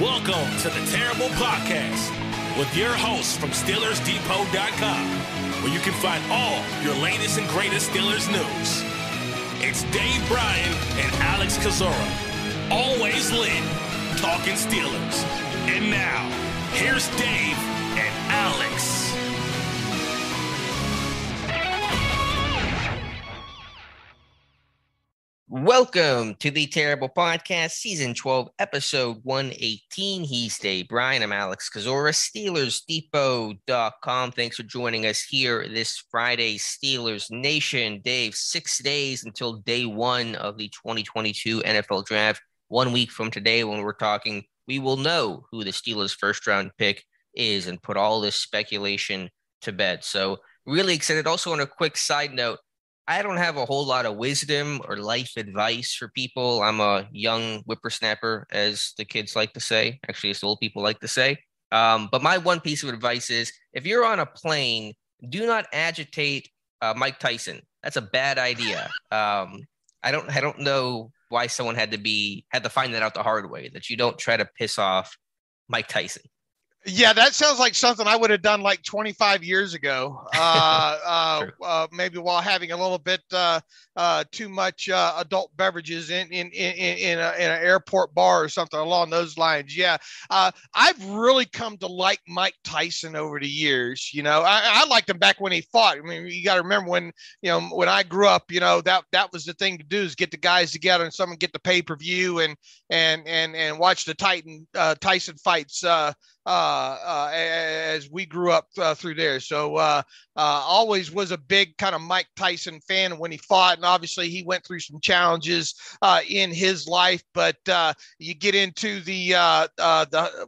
Welcome to the Terrible Podcast with your hosts from SteelersDepot.com, where you can find all your latest and greatest Steelers news. It's Dave Bryan and Alex Kozora, always lit, talking Steelers. And now, here's Dave and Alex. Welcome to the Terrible Podcast, Season 12, Episode 118. He's Dave Bryan. I'm Alex Kozora, SteelersDepot.com. Thanks for joining us here this Friday, Steelers Nation. Dave, 6 days until day one of the 2022 NFL Draft. 1 week from today when we're talking, we will know who the Steelers' first-round pick is and put all this speculation to bed. So really excited. Also, on a quick side note, I don't have a whole lot of wisdom or life advice for people. I'm a young whippersnapper, as the kids like to say. Actually, as old people like to say. But my one piece of advice is, if you're on a plane, do not agitate Mike Tyson. That's a bad idea. I don't know why someone had to find that out the hard way, that you don't try to piss off Mike Tyson. Yeah, that sounds like something I would have done like 25 years ago, maybe while having a little bit too much adult beverages in an airport bar or something along those lines. Yeah, I've really come to like Mike Tyson over the years. You know, I liked him back when he fought. I mean, you got to remember when I grew up, that was the thing to do, is get the guys together and someone get the pay-per-view and watch the Tyson fights. As we grew up through there. So always was a big kind of Mike Tyson fan when he fought. And obviously he went through some challenges in his life, but you get into the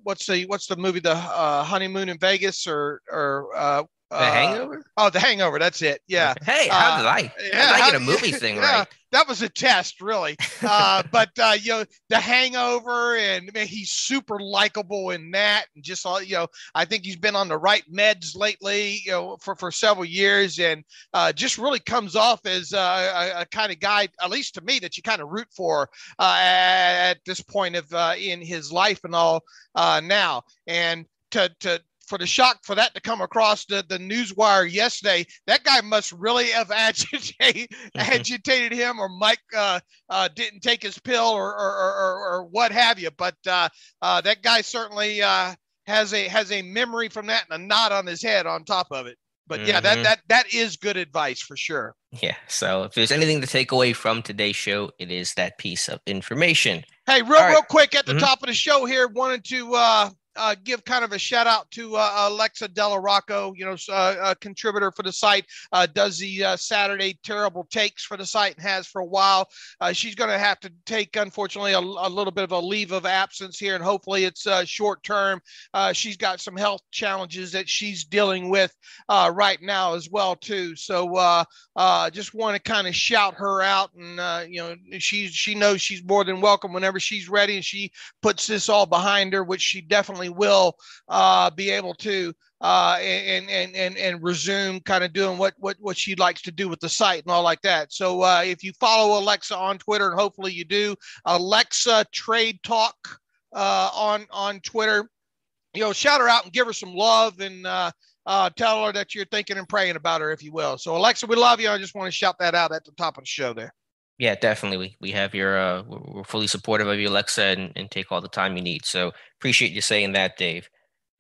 what's the movie, the Honeymoon in Vegas or The Hangover? The Hangover. That's it. Yeah. Hey, how did I get a movie thing right? That was a test, really. But The Hangover, and man, he's super likable in that. And just all, I think he's been on the right meds lately, for several years, and just really comes off as a kind of guy, at least to me, that you kind of root for at this point of in his life and all now. And for the shock for that to come across the newswire yesterday, that guy must really have agitated him, or Mike didn't take his pill or what have you. But that guy certainly has a memory from that and a knot on his head on top of it. But yeah, that is good advice for sure. Yeah. So if there's anything to take away from today's show, it is that piece of information. Hey, real quick at the top of the show here, wanted to give kind of a shout out to Alexa Della Rocco, a contributor for the site, does the Saturday terrible takes for the site and has for a while. She's going to have to take, unfortunately, a little bit of a leave of absence here, and hopefully it's short term. She's got some health challenges that she's dealing with right now as well, too. So just want to kind of shout her out, and she knows she's more than welcome whenever she's ready, and she puts this all behind her, which she definitely will be able to and resume kind of doing what she likes to do with the site and all like that. So if you follow Alexa on Twitter, and hopefully you do, Alexa Trade Talk on Twitter, shout her out and give her some love, and tell her that you're thinking and praying about her, if you will. So Alexa, we love you. I just want to shout that out at the top of the show there. Yeah, definitely. We have your, we're fully supportive of you, Alexa, and take all the time you need. So appreciate you saying that, Dave.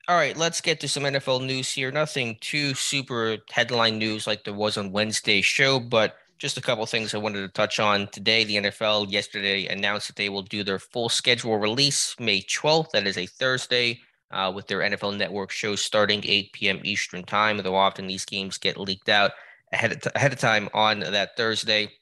All right, let's get to some NFL news here. Nothing too super headline news like there was on Wednesday's show, but just a couple of things I wanted to touch on today. The NFL yesterday announced that they will do their full schedule release May 12th. That is a Thursday, with their NFL Network shows starting 8 p.m. Eastern time, though often these games get leaked out ahead of time on that Thursday.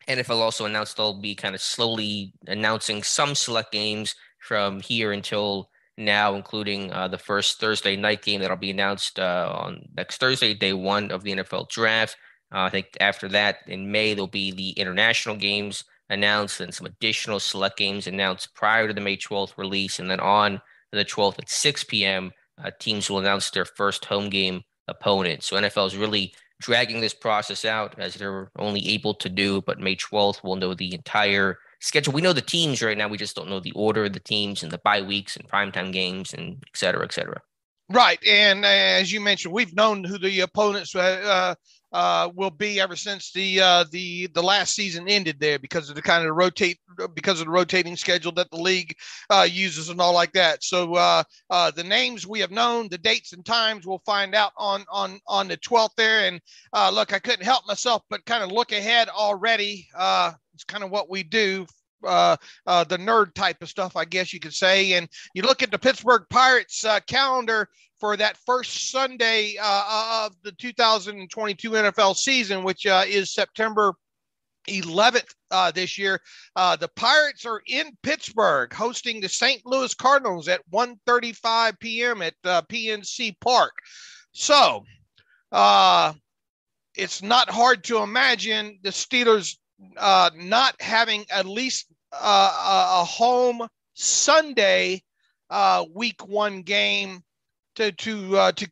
NFL also announced they'll be kind of slowly announcing some select games from here until now, including the first Thursday night game that'll be announced on next Thursday, day one of the NFL Draft. I think after that, in May, there'll be the international games announced and some additional select games announced prior to the May 12th release. And then on the 12th at 6 p.m., teams will announce their first home game opponent. So NFL is really dragging this process out, as they're only able to do, but May 12th we'll know the entire schedule. We know the teams right now. We just don't know the order of the teams and the bye weeks and primetime games and et cetera, et cetera. Right. And as you mentioned, we've known who the opponents will be ever since the last season ended there because of the rotating schedule that the league uses and all like that. So the names we have known, the dates and times we'll find out on the 12th there. And look, I couldn't help myself but kind of look ahead already. It's kind of what we do. The nerd type of stuff, I guess you could say. And you look at the Pittsburgh Pirates calendar for that first Sunday of the 2022 NFL season, which is September 11th this year. The Pirates are in Pittsburgh hosting the St. Louis Cardinals at 1:35 p.m. at PNC Park. So it's not hard to imagine the Steelers not having at least a home Sunday week one game to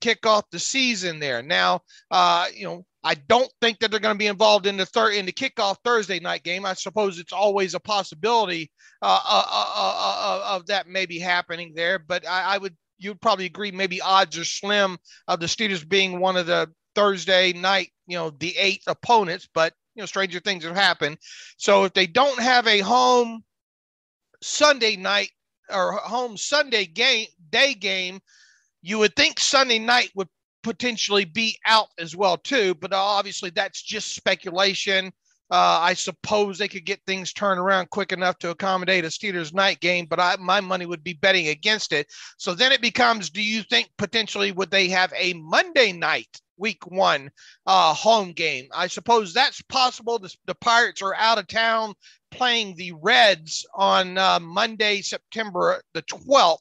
kick off the season there. Now, I don't think that they're going to be involved in the kickoff Thursday night game. I suppose it's always a possibility of that maybe happening there, but you'd probably agree maybe odds are slim of the Steelers being one of the Thursday night, the 8th opponents, but stranger things have happened. So if they don't have a home Sunday night or home Sunday day game, you would think Sunday night would potentially be out as well too. But obviously that's just speculation. I suppose they could get things turned around quick enough to accommodate a Steelers night game, but my money would be betting against it. So then it becomes, do you think potentially would they have a Monday night week one home game? I suppose that's possible. The Pirates are out of town playing the Reds on Monday, September the 12th.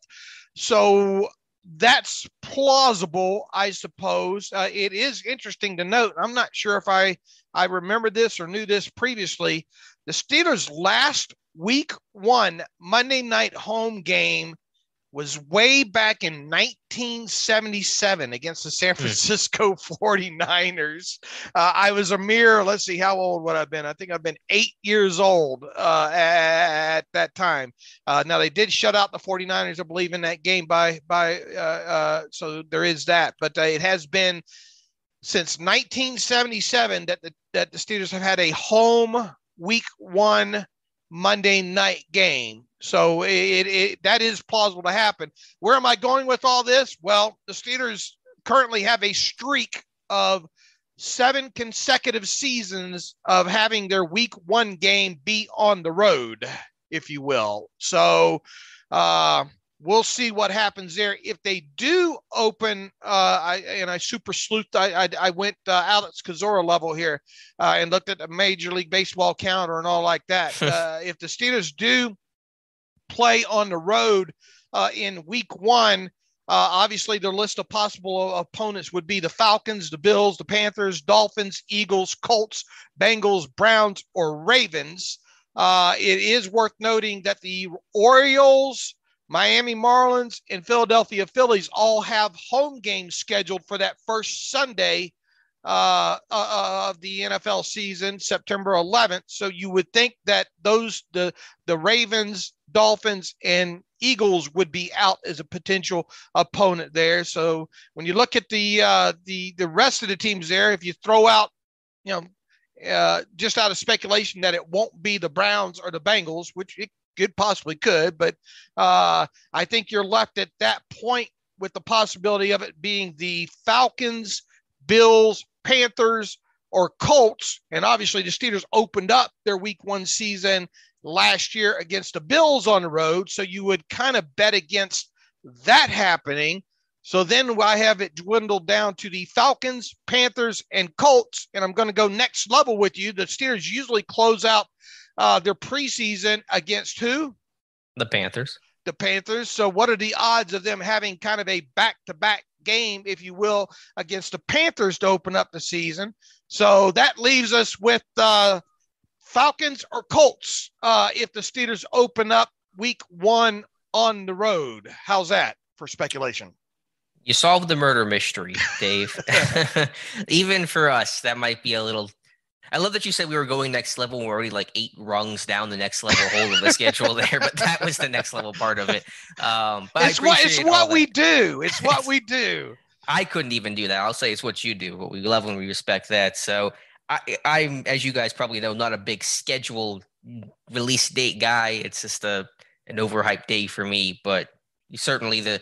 So that's plausible, I suppose. It is interesting to note. I'm not sure if I remember this or knew this previously. The Steelers' last week one Monday night home game was way back in 1977 against the San Francisco 49ers. I was a mere, let's see, how old would I have been? I think I've been 8 years old at that time. Now, they did shut out the 49ers, I believe, in that game so there is that. But it has been since 1977 that the Steelers have had a home week one Monday night game. So that is plausible to happen. Where am I going with all this? Well, the Steelers currently have a streak of 7 consecutive seasons of having their week one game be on the road, if you will. So we'll see what happens there. If they do open, I super sleuthed, I went Alex Kozora level here and looked at the Major League Baseball calendar and all like that. If the Steelers do play on the road in week one, obviously their list of possible opponents would be the Falcons, the Bills, the Panthers, Dolphins, Eagles, Colts, Bengals, Browns, or Ravens. It is worth noting that the Orioles, Miami Marlins, and Philadelphia Phillies all have home games scheduled for that first Sunday of the NFL season, September 11th. So you would think that the Ravens, Dolphins, and Eagles would be out as a potential opponent there. So when you look at the rest of the teams there, if you throw out, just out of speculation that it won't be the Browns or the Bengals, which it possibly could, but I think you're left at that point with the possibility of it being the Falcons, Bills, Panthers, or Colts. And obviously the Steelers opened up their week one season last year against the Bills on the road. So you would kind of bet against that happening. So then I have it dwindled down to the Falcons, Panthers, and Colts. And I'm going to go next level with you. The Steelers usually close out their preseason against who? The Panthers. The Panthers. So what are the odds of them having kind of a back-to-back game, if you will, against the Panthers to open up the season? So that leaves us with Falcons or Colts if the Steelers open up week one on the road. How's that for speculation? You solved the murder mystery, Dave. Even for us, that might be a little I love that you said we were going next level. We're already like 8 rungs down the next level hole of the schedule there, but that was the next level part of it. But it's what we do. It's what we do. I couldn't even do that. I'll say it's what you do. What we love when we respect that. So I'm, as you guys probably know, not a big schedule release date guy. It's just an overhyped day for me. But certainly the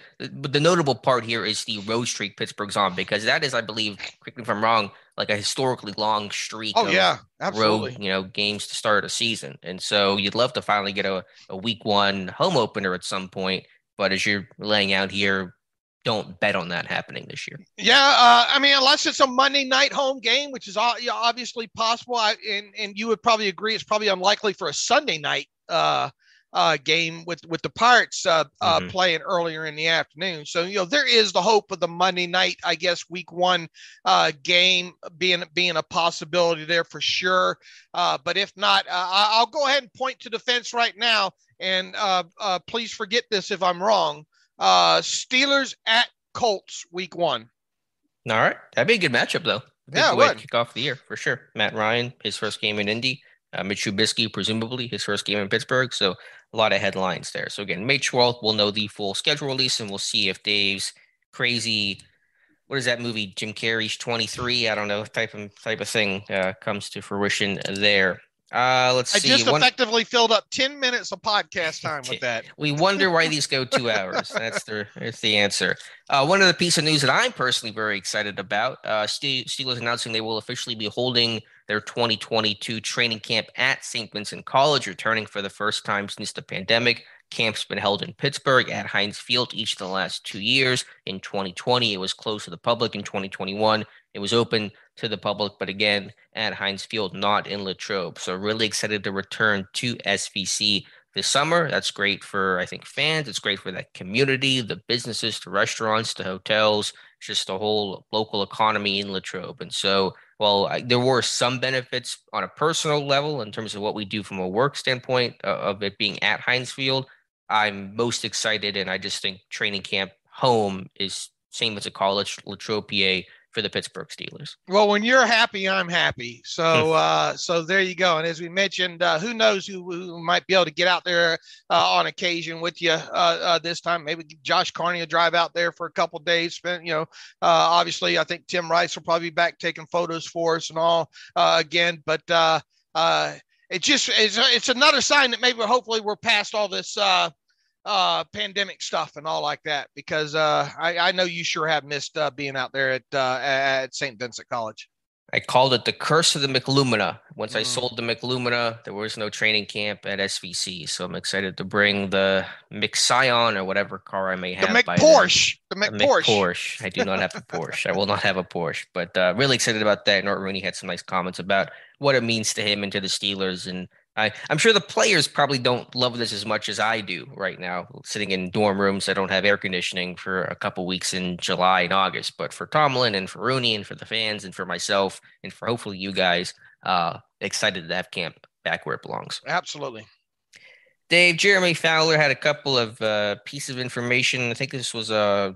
notable part here is the road streak Pittsburgh's on, because that is, I believe, correct me if I'm wrong, like a historically long streak of absolutely. road, games to start a season. And so you'd love to finally get a week 1 home opener at some point. But as you're laying out here, don't bet on that happening this year. Yeah, I mean, unless it's a Monday night home game, which is obviously possible, and you would probably agree it's probably unlikely for a Sunday night game with the Pirates playing earlier in the afternoon. So there is the hope of the Monday night, I guess, week 1 game being a possibility there for sure. But if not, I'll go ahead and point to the fence right now, and please forget this if I'm wrong. Steelers at Colts week 1. All right. That'd be a good matchup, though. Good way to kick off the year for sure. Matt Ryan, his first game in Indy. Mitch Trubisky, presumably his first game in Pittsburgh. So a lot of headlines there. So again, May 12th, we'll know the full schedule release, and we'll see if Dave's crazy, what is that movie, Jim Carrey's 23, I don't know, type of thing comes to fruition there. Let's see. I just effectively filled up 10 minutes of podcast time with that. We wonder why these go 2 hours. That's the answer. One of the piece of news that I'm personally very excited about, Steelers announcing they will officially be holding their 2022 training camp at St. Vincent College, returning for the first time since the pandemic. Camp's been held in Pittsburgh at Heinz Field each of the last 2 years. In 2020, it was closed to the public. In 2021, it was open to the public, but again, at Heinz Field, not in Latrobe. So really excited to return to SVC this summer. That's great for, I think, fans. It's great for that community, the businesses, the restaurants, the hotels, just the whole local economy in Latrobe. And so, there were some benefits on a personal level in terms of what we do from a work standpoint of it being at Heinz Field. I'm most excited, and I just think training camp home is same as a college, Latrobe, PA, for the Pittsburgh Steelers. Well, when you're happy, I'm happy. So, so there you go. And as we mentioned, who knows who might be able to get out there on occasion with you this time. Maybe Josh Carney will drive out there for a couple of days. Spend, obviously, I think Tim Rice will probably be back taking photos for us and all again. But it's another sign that maybe hopefully we're past all this pandemic stuff and all like that, because I know you sure have missed being out there at St. Vincent College. I called it the curse of the McLumina. Once I sold the McLumina, there was no training camp at SVC. So I'm excited to bring the McScion or whatever car I may have. The McPorsche. The McPorsche. I do not have a Porsche. I will not have a Porsche. But really excited about that. Nort Rooney had some nice comments about what it means to him and to the Steelers. And I'm sure the players probably don't love this as much as I do right now, sitting in dorm rooms that don't have air conditioning for a couple weeks in July and August. But for Tomlin and for Rooney and for the fans and for myself and for hopefully you guys, excited to have camp back where it belongs. Absolutely. Dave, Jeremy Fowler had a couple of pieces of information. I think this was a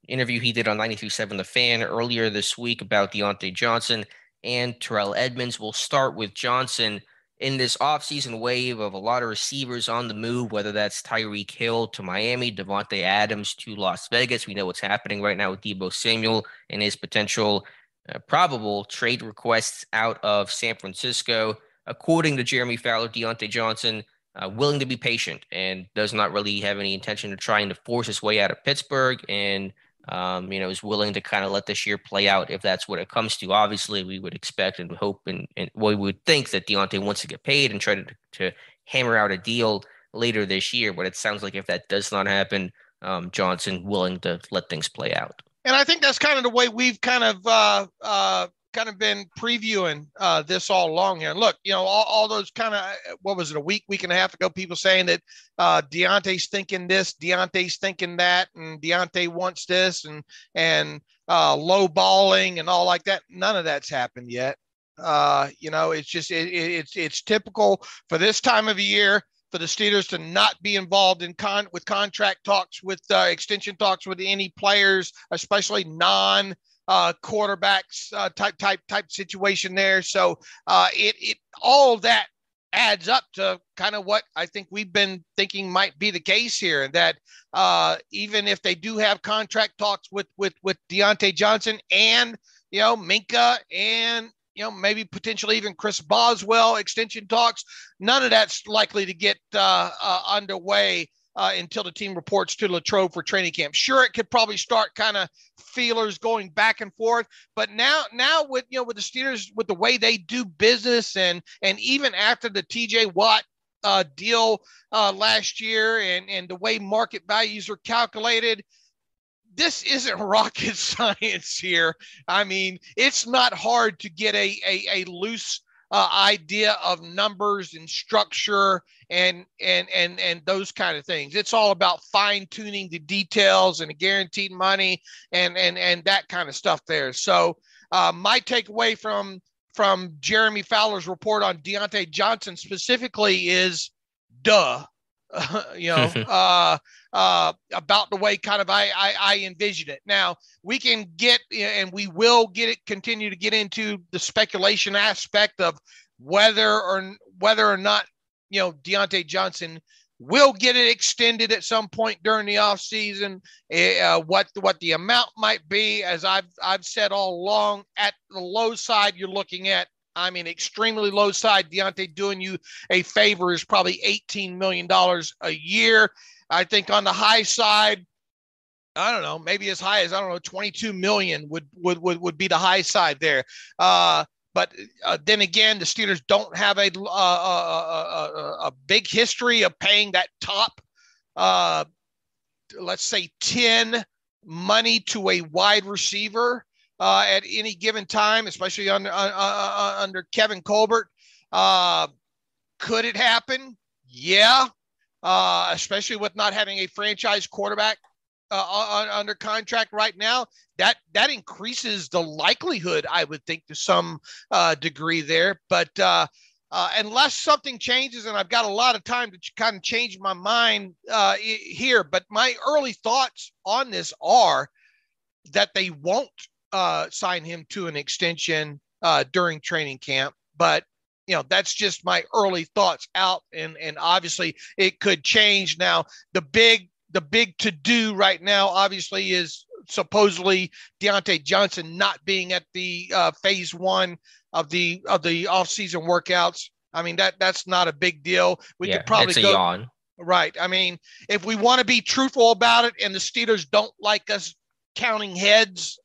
interview he did on 93.7 The Fan earlier this week about Diontae Johnson and Terrell Edmunds. We'll start with Johnson. In this offseason wave of a lot of receivers on the move, whether that's Tyreek Hill to Miami, Devontae Adams to Las Vegas. We know what's happening right now with Deebo Samuel and his potential probable trade requests out of San Francisco. According to Jeremy Fowler, Diontae Johnson willing to be patient and does not really have any intention of trying to force his way out of Pittsburgh, and is willing to kind of let this year play out if that's what it comes to. Obviously, we would expect and hope and we would think that Diontae wants to get paid and try to hammer out a deal later this year. But it sounds like if that does not happen, Johnson willing to let things play out. And I think that's kind of the way we've kind of been previewing this all along here. And look, all those kind of, what was it, a week and a half ago, people saying that Deontay's thinking this, Deontay's thinking that, and Diontae wants this and low balling and all like that. None of that's happened yet. It's just, it's typical for this time of the year for the Steelers to not be involved in with contract talks, with extension talks with any players, especially non quarterbacks type situation there. So it all that adds up to kind of what I think we've been thinking might be the case here, that even if they do have contract talks with Diontae Johnson and, Minka and, maybe potentially even Chris Boswell extension talks, none of that's likely to get underway until the team reports to Latrobe for training camp. Sure, it could probably start kind of feelers going back and forth, but now with with the Steelers, with the way they do business, and even after the TJ Watt deal last year, and the way market values are calculated, this isn't rocket science here. I mean, it's not hard to get a loose idea of numbers and structure and those kind of things. It's all about fine tuning the details and the guaranteed money and that kind of stuff there. So my takeaway from Jeremy Fowler's report on Diontae Johnson specifically is about the way kind of I envision it. Now we can get, and we will continue to get into the speculation aspect of whether or not, Diontae Johnson will get it extended at some point during the offseason, what the amount might be. As I've said all along, at the low side, you're looking at, extremely low side, Diontae doing you a favor is probably $18 million a year. I think on the high side, I don't know, maybe as high as, 22 million would be the high side there. But then again, the Steelers don't have a big history of paying that top, let's say 10 money to a wide receiver at any given time, especially under Kevin Colbert. Could it happen? Yeah. Especially with not having a franchise quarterback under contract right now, that increases the likelihood, I would think, to some degree there. But unless something changes, and I've got a lot of time to kind of change my mind here, but my early thoughts on this are that they won't sign him to an extension during training camp. But that's just my early thoughts out, and obviously it could change. Now, the big to do right now, obviously, is supposedly Diontae Johnson not being at the phase one of the offseason workouts. That's not a big deal. We could probably go yawn. Right. If we want to be truthful about it, and the Steelers don't like us counting heads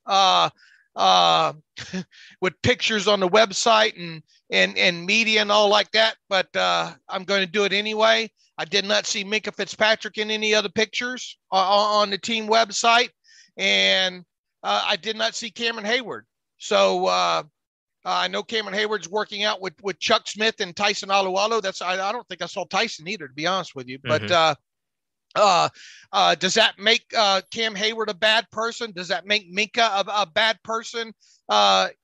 with pictures on the website and media and all like that, but I'm going to do it anyway. I did not see Minka Fitzpatrick in any other pictures on the team website, and I did not see Cameron Hayward. So I know Cameron Hayward's working out with Chuck Smith and Tyson Alualu. I don't think I saw Tyson either, to be honest with you. But does that make Cam Hayward a bad person? Does that make Minka a bad person?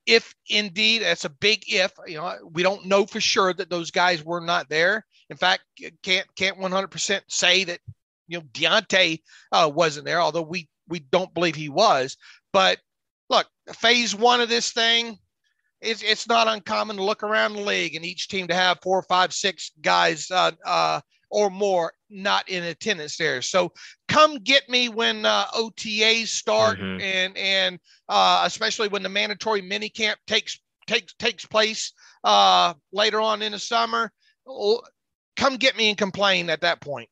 If indeed, that's a big if. We don't know for sure that those guys were not there. In fact, can't 100% say that Diontae wasn't there, although we don't believe he was. But look, phase one of this thing, it's not uncommon to look around the league and each team to have 4, 5, 6 guys or more not in attendance there. So come get me when OTAs start, and especially when the mandatory minicamp takes place later on in the summer. Come get me and complain at that point.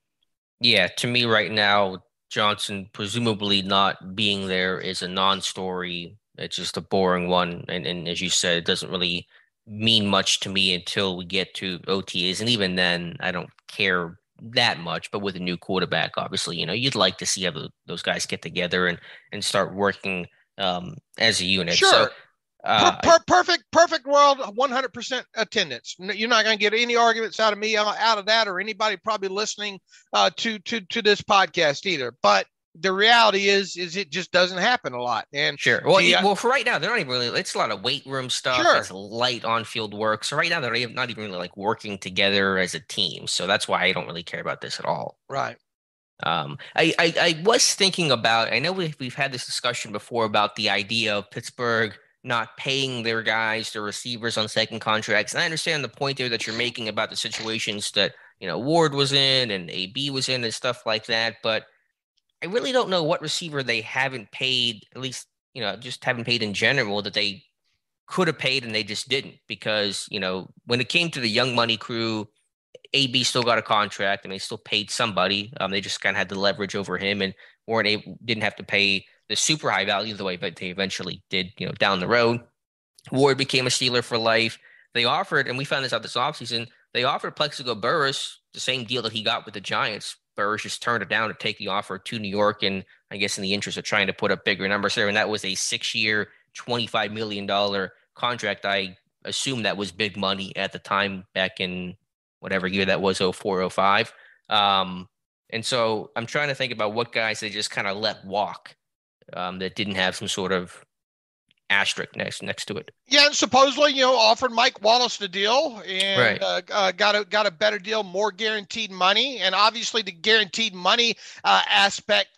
Yeah, to me right now, Johnson presumably not being there is a non-story. It's just a boring one. And as you said, it doesn't really mean much to me until we get to OTAs. And even then, I don't care that much. But with a new quarterback, obviously, you'd like to see how those guys get together and start working as a unit. Sure. So, perfect world, 100% attendance. You're not going to get any arguments out of me out of that, or anybody probably listening to this podcast either. But the reality is it just doesn't happen a lot. And sure. Well, for right now, they're not even really. It's a lot of weight room stuff. Sure. It's light on-field work. So right now, they're not even really like working together as a team. So that's why I don't really care about this at all. Right. I was thinking about, I know we've had this discussion before about the idea of Pittsburgh not paying their guys, their receivers on second contracts. And I understand the point there that you're making about the situations that, Ward was in and AB was in and stuff like that. But I really don't know what receiver they haven't paid, at least, just haven't paid in general, that they could have paid and they just didn't. Because, when it came to the young money crew, AB still got a contract and they still paid somebody. They just kind of had the leverage over him and didn't have to pay the super high value the way that they eventually did, down the road. Ward became a Steeler for life. They offered, and we found this out this offseason, they offered Plexico Burress the same deal that he got with the Giants. Burress just turned it down to take the offer to New York, and I guess in the interest of trying to put up bigger numbers there. And that was a 6-year, $25 million contract. I assume that was big money at the time back in whatever year that was, 04, 05. And so I'm trying to think about what guys they just kind of let walk that didn't have some sort of asterisk next to it. Yeah, and supposedly, offered Mike Wallace the deal and right. Got a better deal, more guaranteed money. And obviously the guaranteed money aspect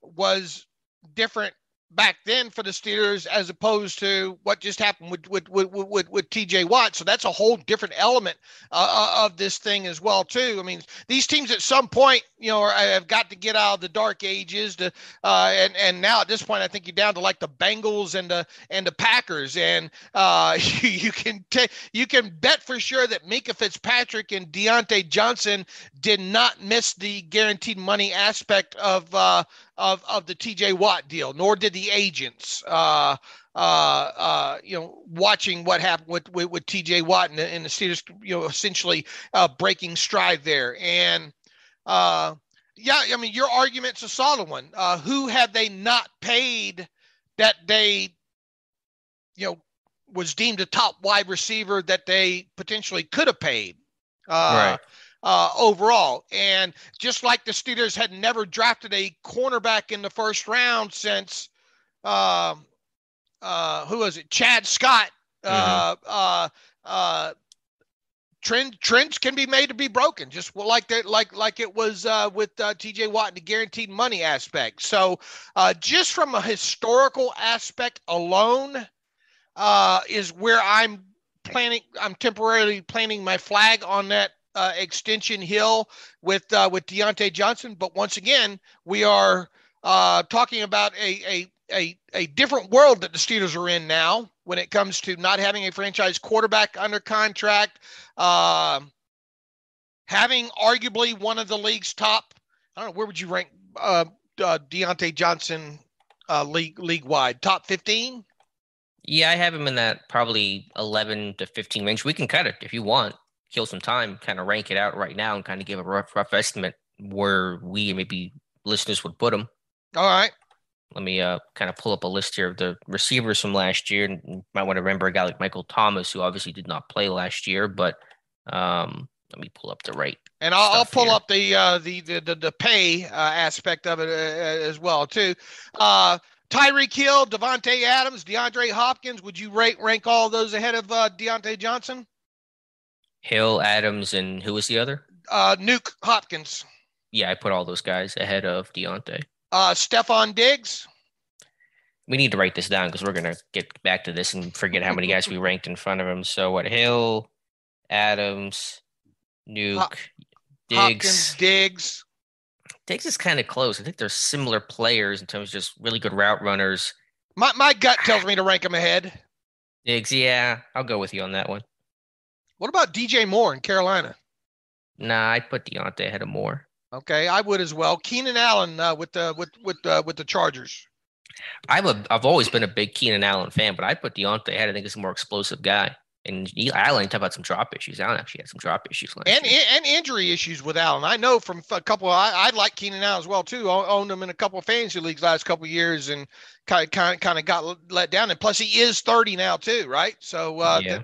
was different back then for the Steelers as opposed to what just happened with TJ Watt. So that's a whole different element of this thing as well too. I mean, these teams at some point, have got to get out of the dark ages and now at this point, I think you're down to like the Bengals and the Packers. And you can bet for sure that Minkah Fitzpatrick and Diontae Johnson did not miss the guaranteed money aspect of the TJ Watt deal, nor did the agents, watching what happened with TJ Watt and the Steelers, essentially breaking stride there. And your argument's a solid one. Who have they not paid that they, was deemed a top wide receiver that they potentially could have paid? Right. Overall. And just like the Steelers had never drafted a cornerback in the first round since, who was it? Chad Scott. Trends can be made to be broken, just like that, like it was with TJ Watt and the guaranteed money aspect. So just from a historical aspect alone is where I'm temporarily planting my flag on that extension hill with Diontae Johnson. But once again, we are talking about a different world that the Steelers are in now when it comes to not having a franchise quarterback under contract, having arguably one of the league's top, I don't know, where would you rank Diontae Johnson league wide? Top 15? Yeah, I have him in that probably 11 to 15 range. We can kind of, if you want, kill some time, kind of rank it out right now and kind of give a rough estimate where we maybe listeners would put them. All right. Let me kind of pull up a list here of the receivers from last year. And you might want to remember a guy like Michael Thomas, who obviously did not play last year, but let me pull up the right. And I'll pull up the pay aspect of it as well too. Tyreek Hill, Devontae Adams, DeAndre Hopkins. Would you rank all of those ahead of Diontae Johnson? Hill, Adams, and who was the other? Nuke Hopkins. Yeah, I put all those guys ahead of Diontae. Stephon Diggs. We need to write this down because we're going to get back to this and forget how many guys we ranked in front of him. So what? Hill, Adams, Nuke, Diggs. Hopkins, Diggs. Diggs is kind of close. I think they're similar players in terms of just really good route runners. My gut tells me to rank him ahead. Diggs, yeah. I'll go with you on that one. What about DJ Moore in Carolina? Nah, I'd put Diontae ahead of Moore. Okay, I would as well. Keenan Allen with the Chargers. I've always been a big Keenan Allen fan, but I put Diontae ahead. I think he's a more explosive guy. And Allen talked about some drop issues. Allen actually had some drop issues last year. And injury issues with Allen. I know from a couple. I like Keenan Allen as well too. Owned him in a couple of fantasy leagues last couple of years, and kind of got let down. And plus, he is 30 now too, right? So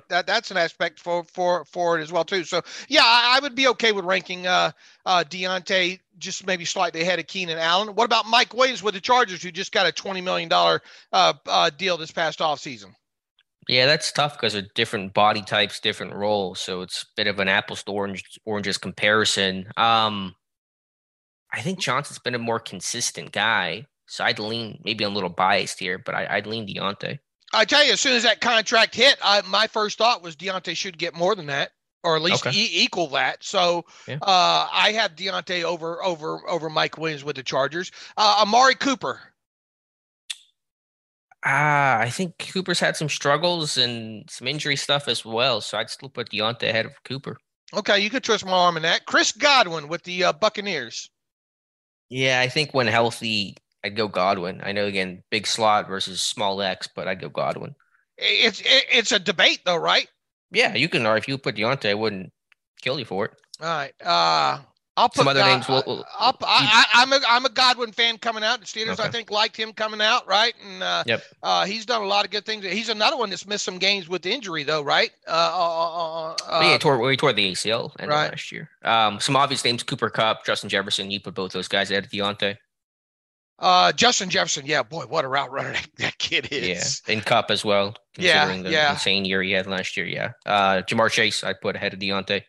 that's an aspect for it as well too. So yeah, I would be okay with ranking Diontae just maybe slightly ahead of Keenan Allen. What about Mike Williams with the Chargers, who just got a $20 million deal this past offseason? Yeah, that's tough because of different body types, different roles. So it's a bit of an apples to oranges comparison. I I think Johnson's been a more consistent guy. So I'd lean, maybe I'm a little biased here, but I'd lean Diontae. I tell you, as soon as that contract hit, my first thought was Diontae should get more than that, or at least equal that. So Yeah. I have Diontae over Mike Williams with the Chargers. Amari Cooper. I think Cooper's had some struggles and some injury stuff as well. So I'd still put Diontae ahead of Cooper. Okay, you could twist my arm in that. Chris Godwin with the Buccaneers. Yeah, I think when healthy, I'd go Godwin. I know, again, big slot versus small X, but I'd go Godwin. It's a debate, though, right? Yeah, you can. Or if you put Diontae, I wouldn't kill you for it. All right. I'll put some other names. I'm a Godwin fan coming out. The Steelers, Okay. I think, liked him coming out, right? And Yep. He's done a lot of good things. He's another one that's missed some games with injury, though, right? He tore the ACL end of Right. last year. Some obvious names: Cooper Kupp, Justin Jefferson. You put both those guys ahead of Diontae. Justin Jefferson, yeah, boy, what a route runner that kid is. Yeah, and Kupp as well, Yeah, considering the insane year he had last year. Yeah. Jamar Chase, I'd put ahead of Diontae.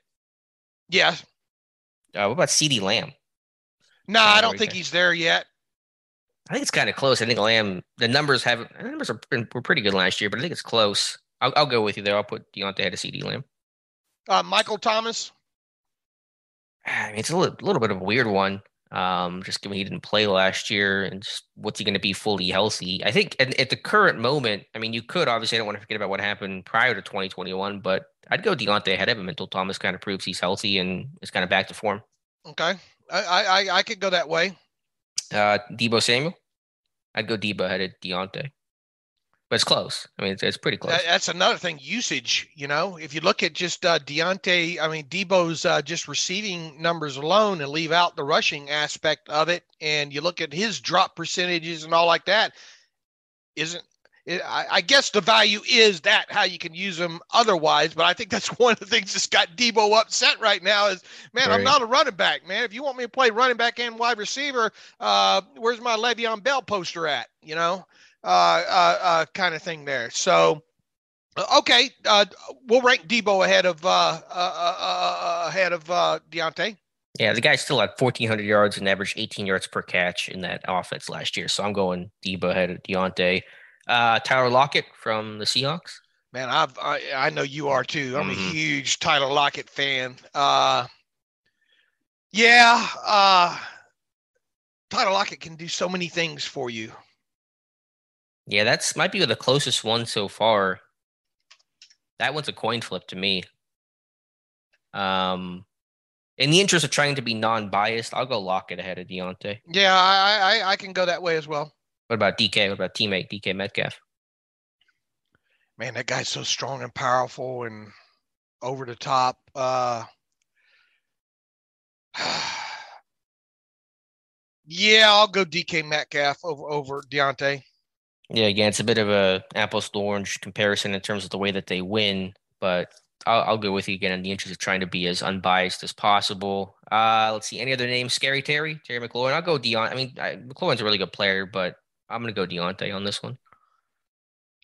Yeah. What about CeeDee Lamb? No, I don't think he's there yet. I think it's kind of close. I think Lamb, the numbers were pretty good last year, but I think it's close. I'll go with you there. I'll put Diontae ahead of CeeDee Lamb. Michael Thomas. I mean, it's a little bit of a weird one. Just given he didn't play last year, and just what's he going to be fully healthy? I think at the current moment, I mean, you could obviously, I don't want to forget about what happened prior to 2021, but I'd go Diontae ahead of him until Thomas kind of proves he's healthy and is kind of back to form. Okay, I could go that way. Deebo Samuel, I'd go Deebo ahead of Diontae, but it's close. I mean, it's pretty close. That's another thing. Usage, if you look at just Diontae, I mean, Deebo's just receiving numbers alone and leave out the rushing aspect of it, and you look at his drop percentages and all like that. I guess the value is that how you can use them otherwise, but I think that's one of the things that's got Deebo upset right now is, man, right. I'm not a running back, man. If you want me to play running back and wide receiver, where's my Le'Veon Bell poster at? Kind of thing there. So, okay, we'll rank Deebo ahead of Diontae. Yeah, the guy still had 1,400 yards and averaged 18 yards per catch in that offense last year. So I'm going Deebo ahead of Diontae. Tyler Lockett from the Seahawks. Man, I know you are too. I'm a huge Tyler Lockett fan. Tyler Lockett can do so many things for you. Yeah, that's might be the closest one so far. That one's a coin flip to me. In the interest of trying to be non-biased, I'll go Lockett ahead of Diontae. Yeah, I can go that way as well. What about DK? What about teammate DK Metcalf? Man, that guy's so strong and powerful and over the top. Yeah, I'll go DK Metcalf over Diontae. Yeah, again, it's a bit of a apples to orange comparison in terms of the way that they win, but I'll go with you again in the interest of trying to be as unbiased as possible. Let's see, any other names? Terry McLaurin. I'll go Diontae. I mean, McLaurin's a really good player, but I'm going to go Diontae on this one.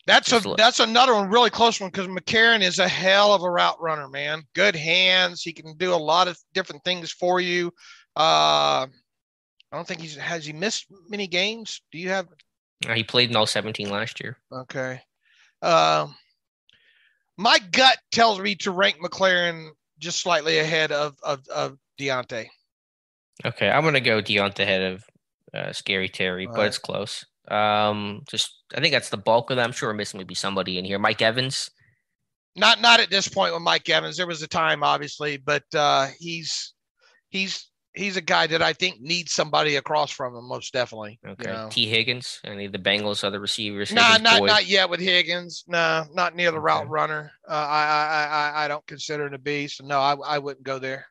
That's another one, really close one, because McCarron is a hell of a route runner, man. Good hands. He can do a lot of different things for you. I don't think has he missed many games? Do you have? He played in all 17 last year. Okay. My gut tells me to rank McLaurin just slightly ahead of Diontae. Okay, I'm going to go Diontae ahead of Scary Terry, but it's close. I think that's the bulk of them. I'm sure we're missing maybe somebody in here. Mike Evans. Not at this point with Mike Evans. There was a time, obviously, but he's a guy that I think needs somebody across from him, most definitely. Okay. T. Higgins, any of the Bengals, other receivers? Not yet with Higgins. No, not near the route runner. I don't consider him to be. So no, I wouldn't go there.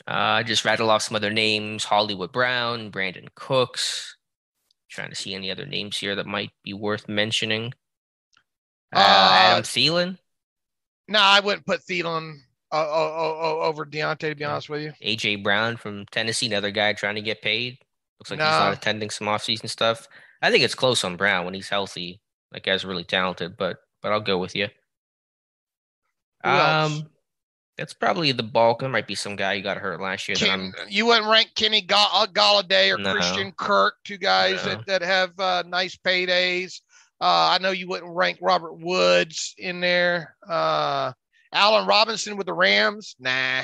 Just rattle off some other names: Hollywood Brown, Brandon Cooks. Trying to see any other names here that might be worth mentioning. Adam Thielen. No, I wouldn't put Thielen over Diontae, to be honest with you. A.J. Brown from Tennessee, another guy trying to get paid. Looks like he's not attending some offseason stuff. I think it's close on Brown when he's healthy. That guy's really talented, but I'll go with you. That's probably the bulk. There might be some guy who got hurt last year. You wouldn't rank Kenny Galladay or No, Christian Kirk, two guys no. that have nice paydays. I know you wouldn't rank Robert Woods in there. Allen Robinson with the Rams, nah,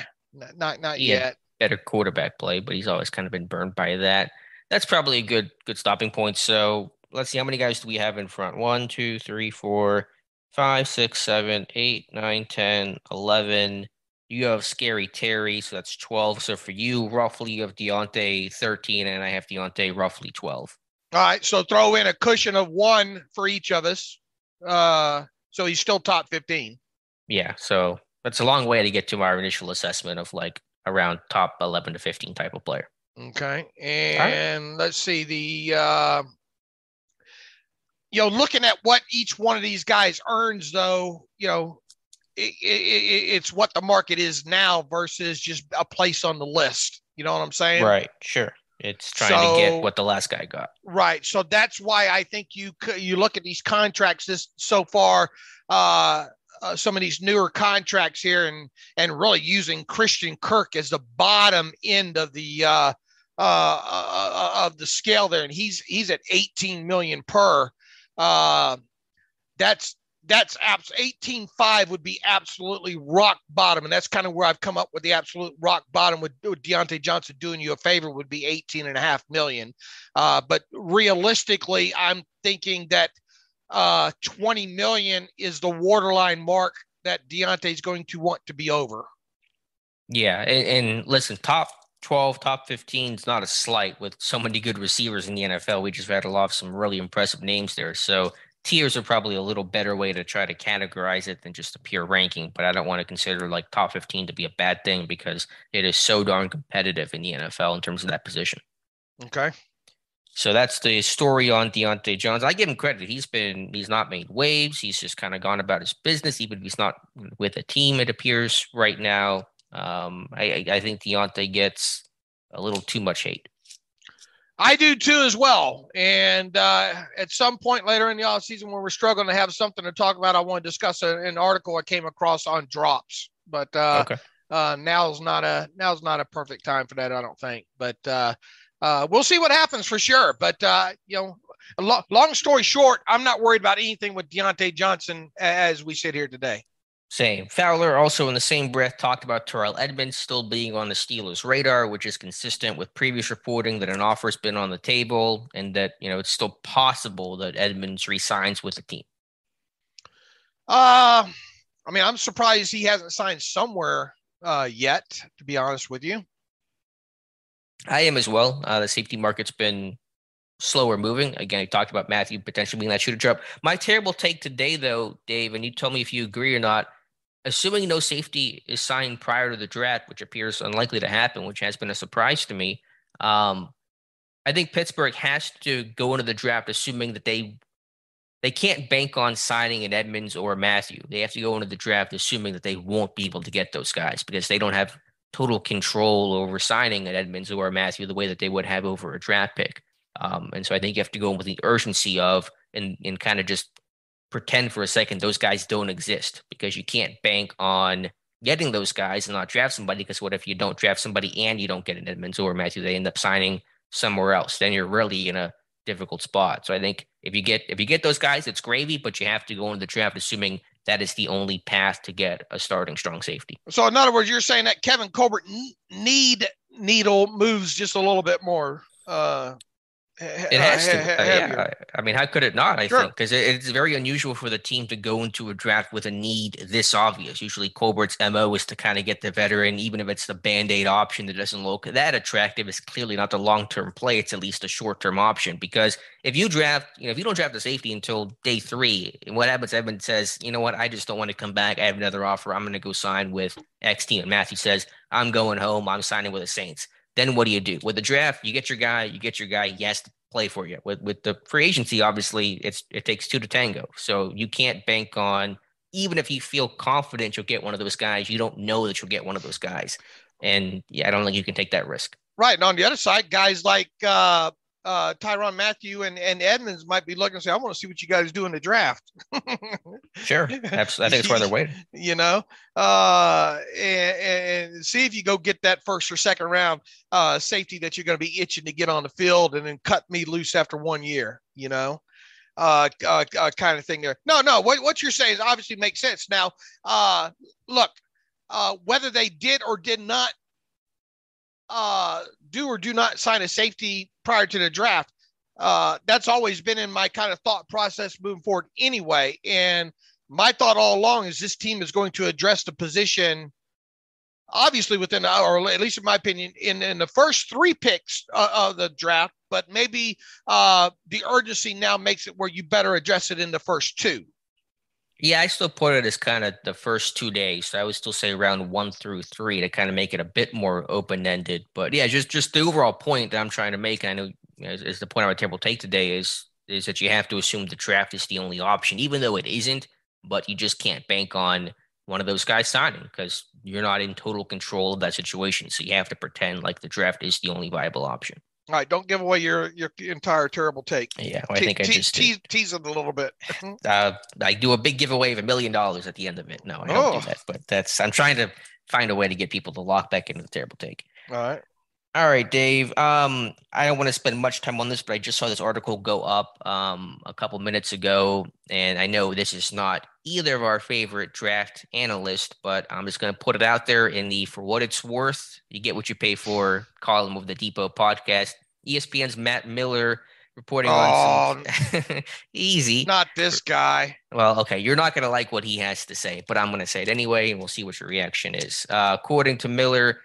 not yet. Better quarterback play, but he's always kind of been burned by that. That's probably a good stopping point. So let's see, how many guys do we have in front? 1, 2, 3, 4, 5, 6, 7, 8, 9, 10, 11. You have Scary Terry, so that's 12. So for you, roughly, you have Diontae 13, and I have Diontae roughly 12. All right, so throw in a cushion of 1 for each of us. So he's still top 15. Yeah, so that's a long way to get to our initial assessment of like around top 11 to 15 type of player. Okay, and let's see looking at what each one of these guys earns, though, it's what the market is now versus just a place on the list. You know what I'm saying? Right. Sure. It's trying to get what the last guy got. Right. So that's why I think you look at these contracts so far, some of these newer contracts here, and really using Christian Kirk as the bottom end of the scale there, and he's at 18 million per. That's 18.5 would be absolutely rock bottom, and that's kind of where I've come up with the absolute rock bottom with Diontae Johnson doing you a favor would be 18.5 million. But realistically, I'm thinking that 20 million is the waterline mark that Diontae is going to want to be over. Yeah, and listen, top 12, top 15 is not a slight with so many good receivers in the NFL. We just rattled off some really impressive names there. So tiers are probably a little better way to try to categorize it than just a pure ranking. But I don't want to consider like top 15 to be a bad thing because it is so darn competitive in the NFL in terms of that position. Okay. So that's the story on Diontae Johnson. I give him credit. He's not made waves. He's just kind of gone about his business, even if he's not with a team, it appears right now. I think Diontae gets a little too much hate. I do too as well. And at some point later in the offseason when we're struggling to have something to talk about, I want to discuss an article I came across on drops. But okay. Now's not a perfect time for that, I don't think. But we'll see what happens for sure. But long story short, I'm not worried about anything with Diontae Johnson as we sit here today. Same. Fowler also in the same breath talked about Terrell Edmonds still being on the Steelers' radar, which is consistent with previous reporting that an offer's been on the table and that, it's still possible that Edmonds resigns with the team. I'm surprised he hasn't signed somewhere yet, to be honest with you. I am as well. The safety market's been slower moving. Again, I talked about Matthew potentially being that shooter drop. My terrible take today, though, Dave, and you tell me if you agree or not, assuming no safety is signed prior to the draft, which appears unlikely to happen, which has been a surprise to me, I think Pittsburgh has to go into the draft assuming that they can't bank on signing an Edmonds or a Matthew. They have to go into the draft assuming that they won't be able to get those guys because they don't have total control over signing an Edmonds or a Matthew the way that they would have over a draft pick. And so I think you have to go in with the urgency of and kind of just pretend for a second those guys don't exist because you can't bank on getting those guys and not draft somebody because what if you don't draft somebody and you don't get an Edmonds or Matthew, they end up signing somewhere else. Then you're really in a difficult spot. So I think if you get those guys, it's gravy, but you have to go into the draft assuming that is the only path to get a starting strong safety. So in other words, you're saying that Kevin Colbert needle moves just a little bit more. It has to. Yeah. I mean, how could it not? I think because it's very unusual for the team to go into a draft with a need this obvious. Usually Colbert's MO is to kind of get the veteran, even if it's the Band-Aid option that doesn't look that attractive. It's clearly not the long-term play. It's at least a short-term option because if you don't draft the safety until day 3, and what happens, Edmonds says, you know what, I just don't want to come back. I have another offer. I'm going to go sign with X team. And Matthew says, I'm going home. I'm signing with the Saints. Then what do you do? With the draft, you get your guy. He has to play for you. With the free agency, obviously, it takes 2 to tango. So you can't bank on, even if you feel confident you'll get one of those guys, you don't know that you'll get one of those guys. And yeah, I don't think you can take that risk. Right. And on the other side, guys like Tyrann Mathieu and Edmonds might be looking and say, I want to see what you guys do in the draft. Sure. I think it's why they're waiting. You know, and see if you go get that first or second round safety that you're going to be itching to get on the field and then cut me loose after 1 year, you know, kind of thing there. No, what you're saying is obviously makes sense. Now, look, whether they did or did not do or do not sign a safety prior to the draft, that's always been in my kind of thought process moving forward anyway. And my thought all along is this team is going to address the position, obviously within, or at least in my opinion, in the first 3 picks of the draft, but maybe the urgency now makes it where you better address it in the first 2. Yeah, I still put it as kind of the first 2 days. So I would still say round 1 through 3 to kind of make it a bit more open-ended. But yeah, just the overall point that I'm trying to make, and I know is the point of our table take today is that you have to assume the draft is the only option, even though it isn't. But you just can't bank on one of those guys signing because you're not in total control of that situation. So you have to pretend like the draft is the only viable option. All right, don't give away your entire terrible take. Yeah, well, I think I just tease it a little bit. I do a big giveaway of $1 million at the end of it. No, I don't do that, but I'm trying to find a way to get people to lock back into the terrible take. All right, Dave. I don't want to spend much time on this, but I just saw this article go up a couple minutes ago, and I know this is not either of our favorite draft analysts, but I'm just going to put it out there in the for what it's worth, you get what you pay for column of the Depot podcast. ESPN's Matt Miller reporting on some easy. Not this guy. Well, okay, you're not going to like what he has to say, but I'm going to say it anyway, and we'll see what your reaction is. According to Miller,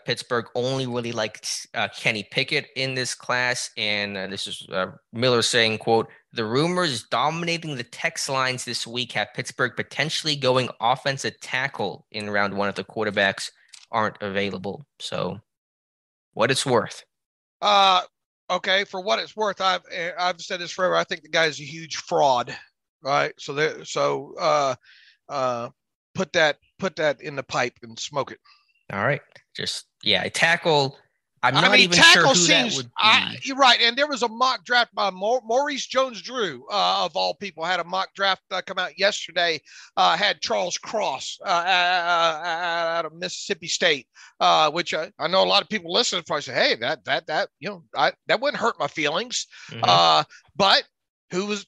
Pittsburgh only really liked Kenny Pickett in this class. And this is Miller saying, quote, the rumors dominating the text lines this week have Pittsburgh potentially going offensive tackle in round 1 if the quarterbacks aren't available. So what it's worth. Okay. For what it's worth, I've said this forever. I think the guy's a huge fraud. Right. So put that in the pipe and smoke it. All right. A tackle. I'm not even sure who that would be. You're right. And there was a mock draft by Maurice Jones-Drew, of all people, had a mock draft come out yesterday, had Charles Cross out of Mississippi State, which I know a lot of people listening probably say, hey, that wouldn't hurt my feelings. Mm-hmm. But who was,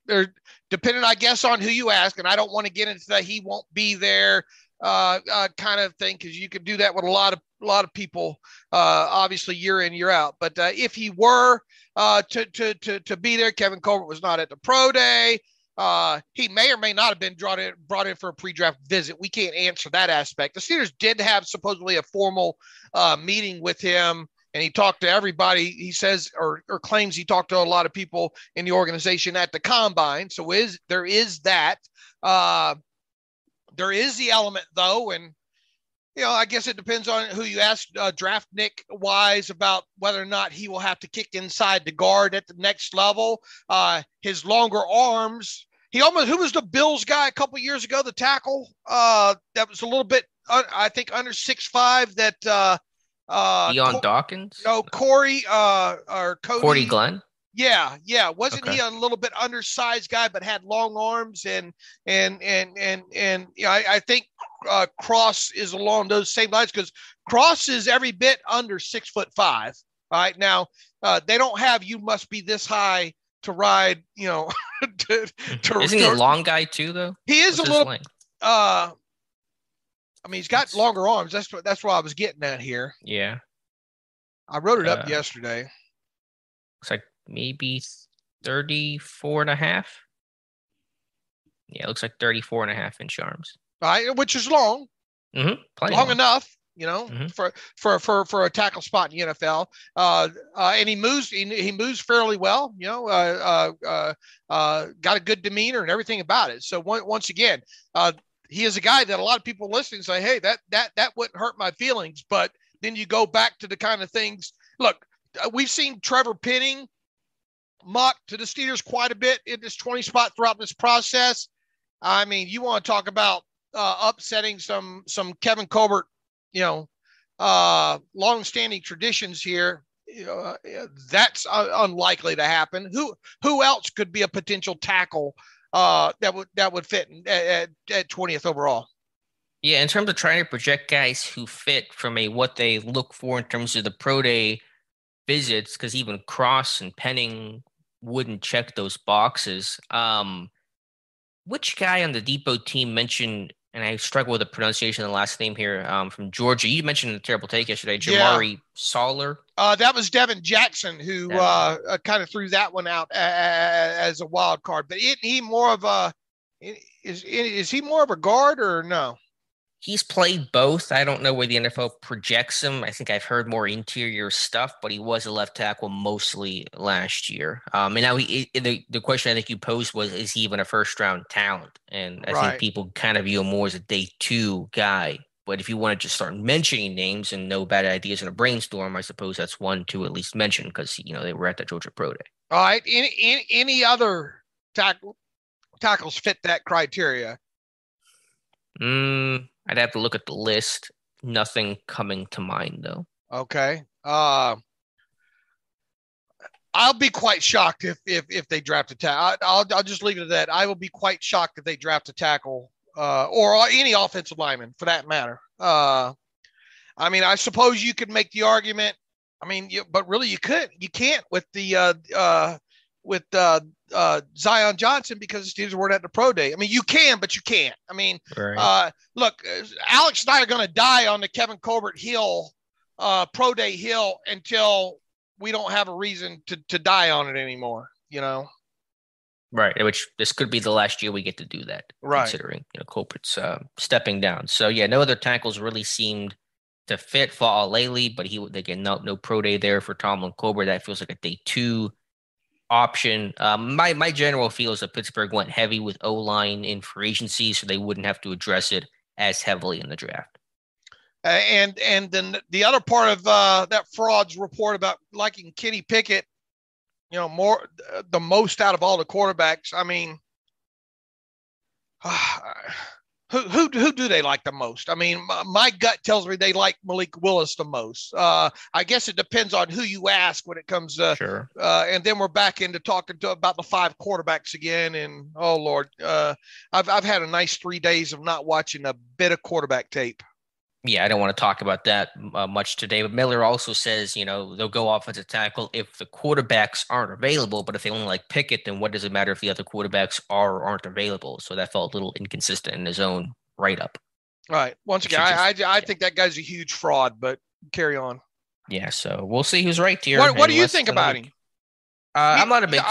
they're depending, I guess, on who you ask. And I don't want to get into that he won't be there kind of thing, because you could do that with a lot of people, obviously year in, year out. But if he were to be there, Kevin Colbert was not at the pro day. He may or may not have been brought in for a pre-draft visit. We can't answer that aspect. The Steelers did have supposedly a formal meeting with him, and he talked to everybody. He says or claims he talked to a lot of people in the organization at the combine. So there is that. There is the element, though, and, I guess it depends on who you ask, draft Nick wise, about whether or not he will have to kick inside the guard at the next level. His longer arms. Who was the Bills guy a couple years ago, the tackle? That was a little bit, I think, under 6'5", that Deion Dawkins? No, Corey or Cody. Cordy Glenn? Yeah. Wasn't he a little bit undersized guy, but had long arms? And I think Cross is along those same lines, because Cross is every bit under 6'5". All right. Now, they don't have, you must be this high to ride, Isn't he a long guy too, though? He is a little, he's got longer arms. That's what I was getting at here. Yeah. I wrote it up yesterday. Looks like maybe 34 and a half. Yeah, it looks like 34 and a half inch arms. Which is long. Mm-hmm. Long enough, for a tackle spot in the NFL. And he moves fairly well, got a good demeanor and everything about it. So once again, he is a guy that a lot of people listening say, hey, that wouldn't hurt my feelings. But then you go back to the kind of things. Look, we've seen Trevor Penning mocked to the Steelers quite a bit in this 20 spot throughout this process. You want to talk about upsetting some Kevin Colbert, longstanding traditions here, that's unlikely to happen. Who else could be a potential tackle that would fit at 20th overall? Yeah, in terms of trying to project guys who fit from what they look for in terms of the pro day visits, because even Cross and Penning wouldn't check those boxes. Which guy on the Depot team mentioned, and I struggle with the pronunciation of the last name here, from Georgia? You mentioned a terrible take yesterday, Jamari Sawler. That was Devin Jackson who kind of threw that one out as a wild card. But is he more of a guard or no? He's played both. I don't know where the NFL projects him. I think I've heard more interior stuff, but he was a left tackle mostly last year. And now the question I think you posed was, is he even a first round talent? And I think people kind of view him more as a day 2 guy. But if you want to just start mentioning names and no bad ideas in a brainstorm, I suppose that's one to at least mention because, they were at the Georgia Pro Day. All right. Any other tackles fit that criteria? I'd have to look at the list. Nothing coming to mind, though. Okay. I'll be quite shocked if they draft a tackle. I'll just leave it at that. I will be quite shocked if they draft a tackle or any offensive lineman for that matter. I mean, I suppose you could make the argument. I mean, but really you can't with the Zion Johnson because the Steelers weren't at the pro day. I mean, you can, but you can't. I mean, look, Alex and I are going to die on the Kevin Colbert Hill, pro day hill until we don't have a reason to die on it anymore, Right. Which this could be the last year we get to do that, considering, Colbert's stepping down. So yeah, no other tackles really seemed to fit for Alele, but no pro day there for Tomlin Colbert. That feels like a day 2 option. My general feel is that Pittsburgh went heavy with O-line in free agency, so they wouldn't have to address it as heavily in the draft. And then the other part of that fraud's report about liking Kenny Pickett, the most out of all the quarterbacks. I mean, who do they like the most? I mean, my gut tells me they like Malik Willis the most. I guess it depends on who you ask when it comes to. Sure. And then we're back into talking about the 5 quarterbacks again. And oh Lord, I've had a nice 3 days of not watching a bit of quarterback tape. Yeah, I don't want to talk about that much today. But Miller also says, they'll go offensive tackle if the quarterbacks aren't available. But if they only like Pickett, then what does it matter if the other quarterbacks are or aren't available? So that felt a little inconsistent in his own write-up. All right. Once again, I think that guy's a huge fraud, but carry on. Yeah, so we'll see who's right here. What do you think about him? I'm not a big...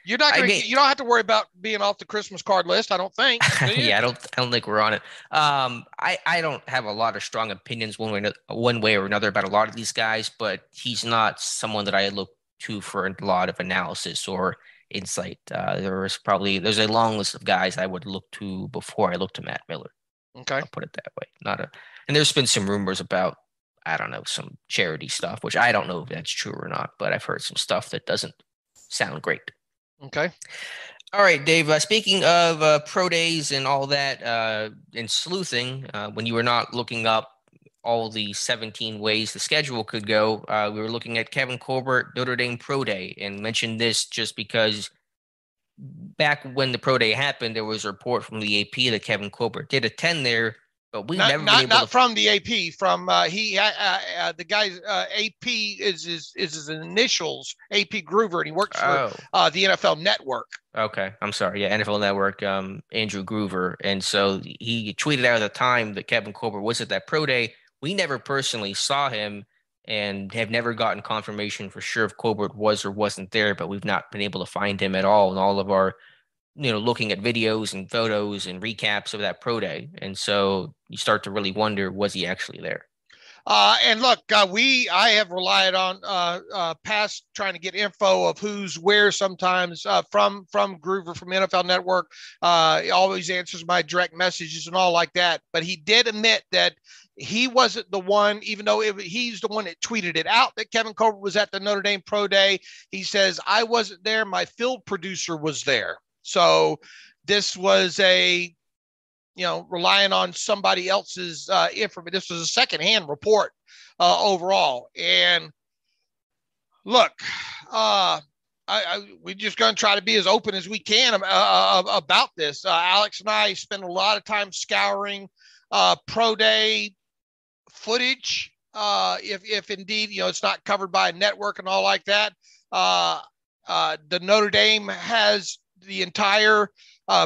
You don't have to worry about being off the Christmas card list, I don't think. Yeah, I don't think we're on it. I don't have a lot of strong opinions one way or another about a lot of these guys, but he's not someone that I look to for a lot of analysis or insight. There's a long list of guys I would look to before I look to Matt Miller. Okay, I'll put it that way. And there's been some rumors about, I don't know, some charity stuff, which I don't know if that's true or not, but I've heard some stuff that doesn't sound great. Okay. All right, Dave. Speaking of pro days and all that, and sleuthing, when you were not looking up all the 17 ways the schedule could go, we were looking at Kevin Colbert Notre Dame Pro Day, and mentioned this just because back when the Pro Day happened, there was a report from the AP that Kevin Colbert did attend there. But we never been able not from the AP. From the guy's AP is his initials, AP Groover, and he works for the NFL Network. Okay, I'm sorry. Yeah, NFL Network, Andrew Groover, and so he tweeted out at the time that Kevin Colbert was at that pro day. We never personally saw him, and have never gotten confirmation for sure if Colbert was or wasn't there. But we've not been able to find him at all in all of our, looking at videos and photos and recaps of that pro day. And so you start to really wonder, was he actually there? And look, I have relied on past trying to get info of who's where sometimes from Groover from NFL Network. He always answers my direct messages and all like that. But he did admit that he wasn't the one, even though he's the one that tweeted it out that Kevin Colbert was at the Notre Dame Pro Day. He says, I wasn't there. My field producer was there. So this was a relying on somebody else's information. This was a secondhand report overall. And look, we're just going to try to be as open as we can about this. Alex and I spend a lot of time scouring pro day footage. If indeed, it's not covered by a network and all like that. The Notre Dame has the entire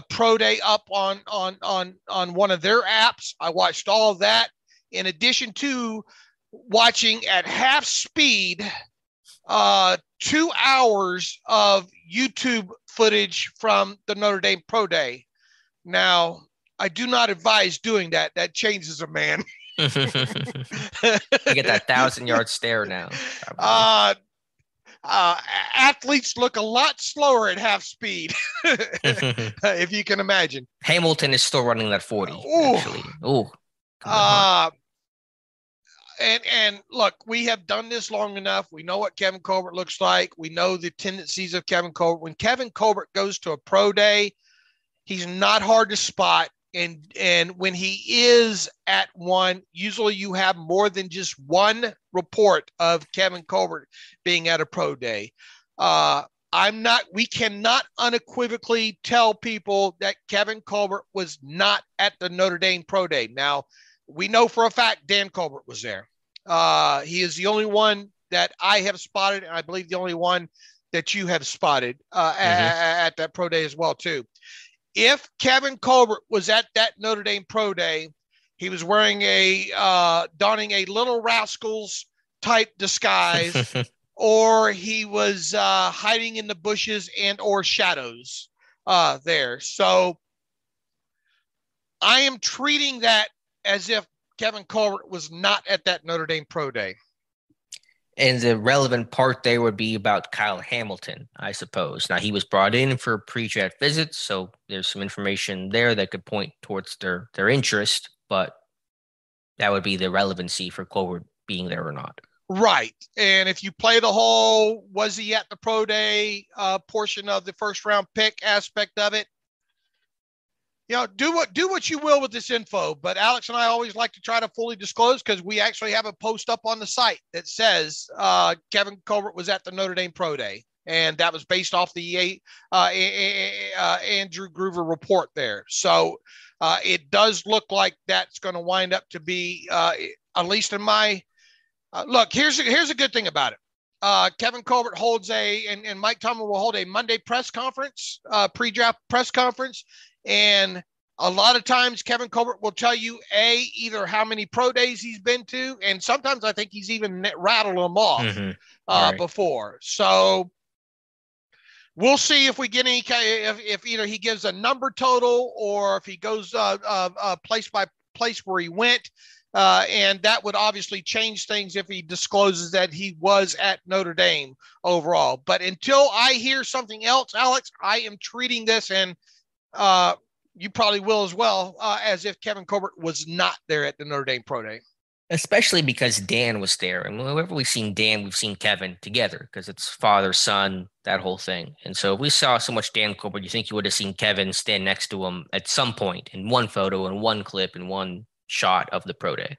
pro day up on one of their apps. I watched all of that in addition to watching at half speed 2 hours of YouTube footage from the Notre Dame pro day. Now, I do not advise doing that. That changes a man. You get that 1,000-yard stare now. Athletes look a lot slower at half speed, if you can imagine. Hamilton is still running that 40. Ooh. Actually. Ooh. And look, we have done this long enough. We know what Kevin Colbert looks like. We know the tendencies of Kevin Colbert. When Kevin Colbert goes to a pro day, he's not hard to spot. And when he is at one, usually you have more than just one report of Kevin Colbert being at a pro day. We cannot unequivocally tell people that Kevin Colbert was not at the Notre Dame pro day. Now, we know for a fact Dan Colbert was there. He is the only one that I have spotted, and I believe the only one that you have spotted at that pro day as well, too. If Kevin Colbert was at that Notre Dame pro day, he was wearing donning a Little Rascals type disguise, or he was hiding in the bushes and or shadows there. So I am treating that as if Kevin Colbert was not at that Notre Dame pro day. And the relevant part there would be about Kyle Hamilton, I suppose. Now, he was brought in for pre-draft visits, so there's some information there that could point towards their interest, but that would be the relevancy for Colbert being there or not. Right. And if you play the whole was he at the pro day portion of the first round pick aspect of it, do what you will with this info, but Alex and I always like to try to fully disclose because we actually have a post up on the site that says Kevin Colbert was at the Notre Dame pro day, and that was based off the Andrew Groover report there. So it does look like that's going to wind up to be, at least in my look. Here's a good thing about it. Kevin Colbert holds and Mike Tomlin will hold a Monday press conference, pre-draft press conference. And a lot of times Kevin Colbert will tell you either how many pro days he's been to, and sometimes I think he's even rattled them off before. So we'll see if we get any if either he gives a number total or if he goes place by place where he went. And that would obviously change things if he discloses that he was at Notre Dame overall. But until I hear something else, Alex, I am treating this, and you probably will as well, as if Kevin Colbert was not there at the Notre Dame pro day. Especially because Dan was there. And whenever we've seen Dan, we've seen Kevin together because it's father, son, that whole thing. And so if we saw so much Dan Colbert, you think you would have seen Kevin stand next to him at some point in one photo, in one clip, in one shot of the pro day.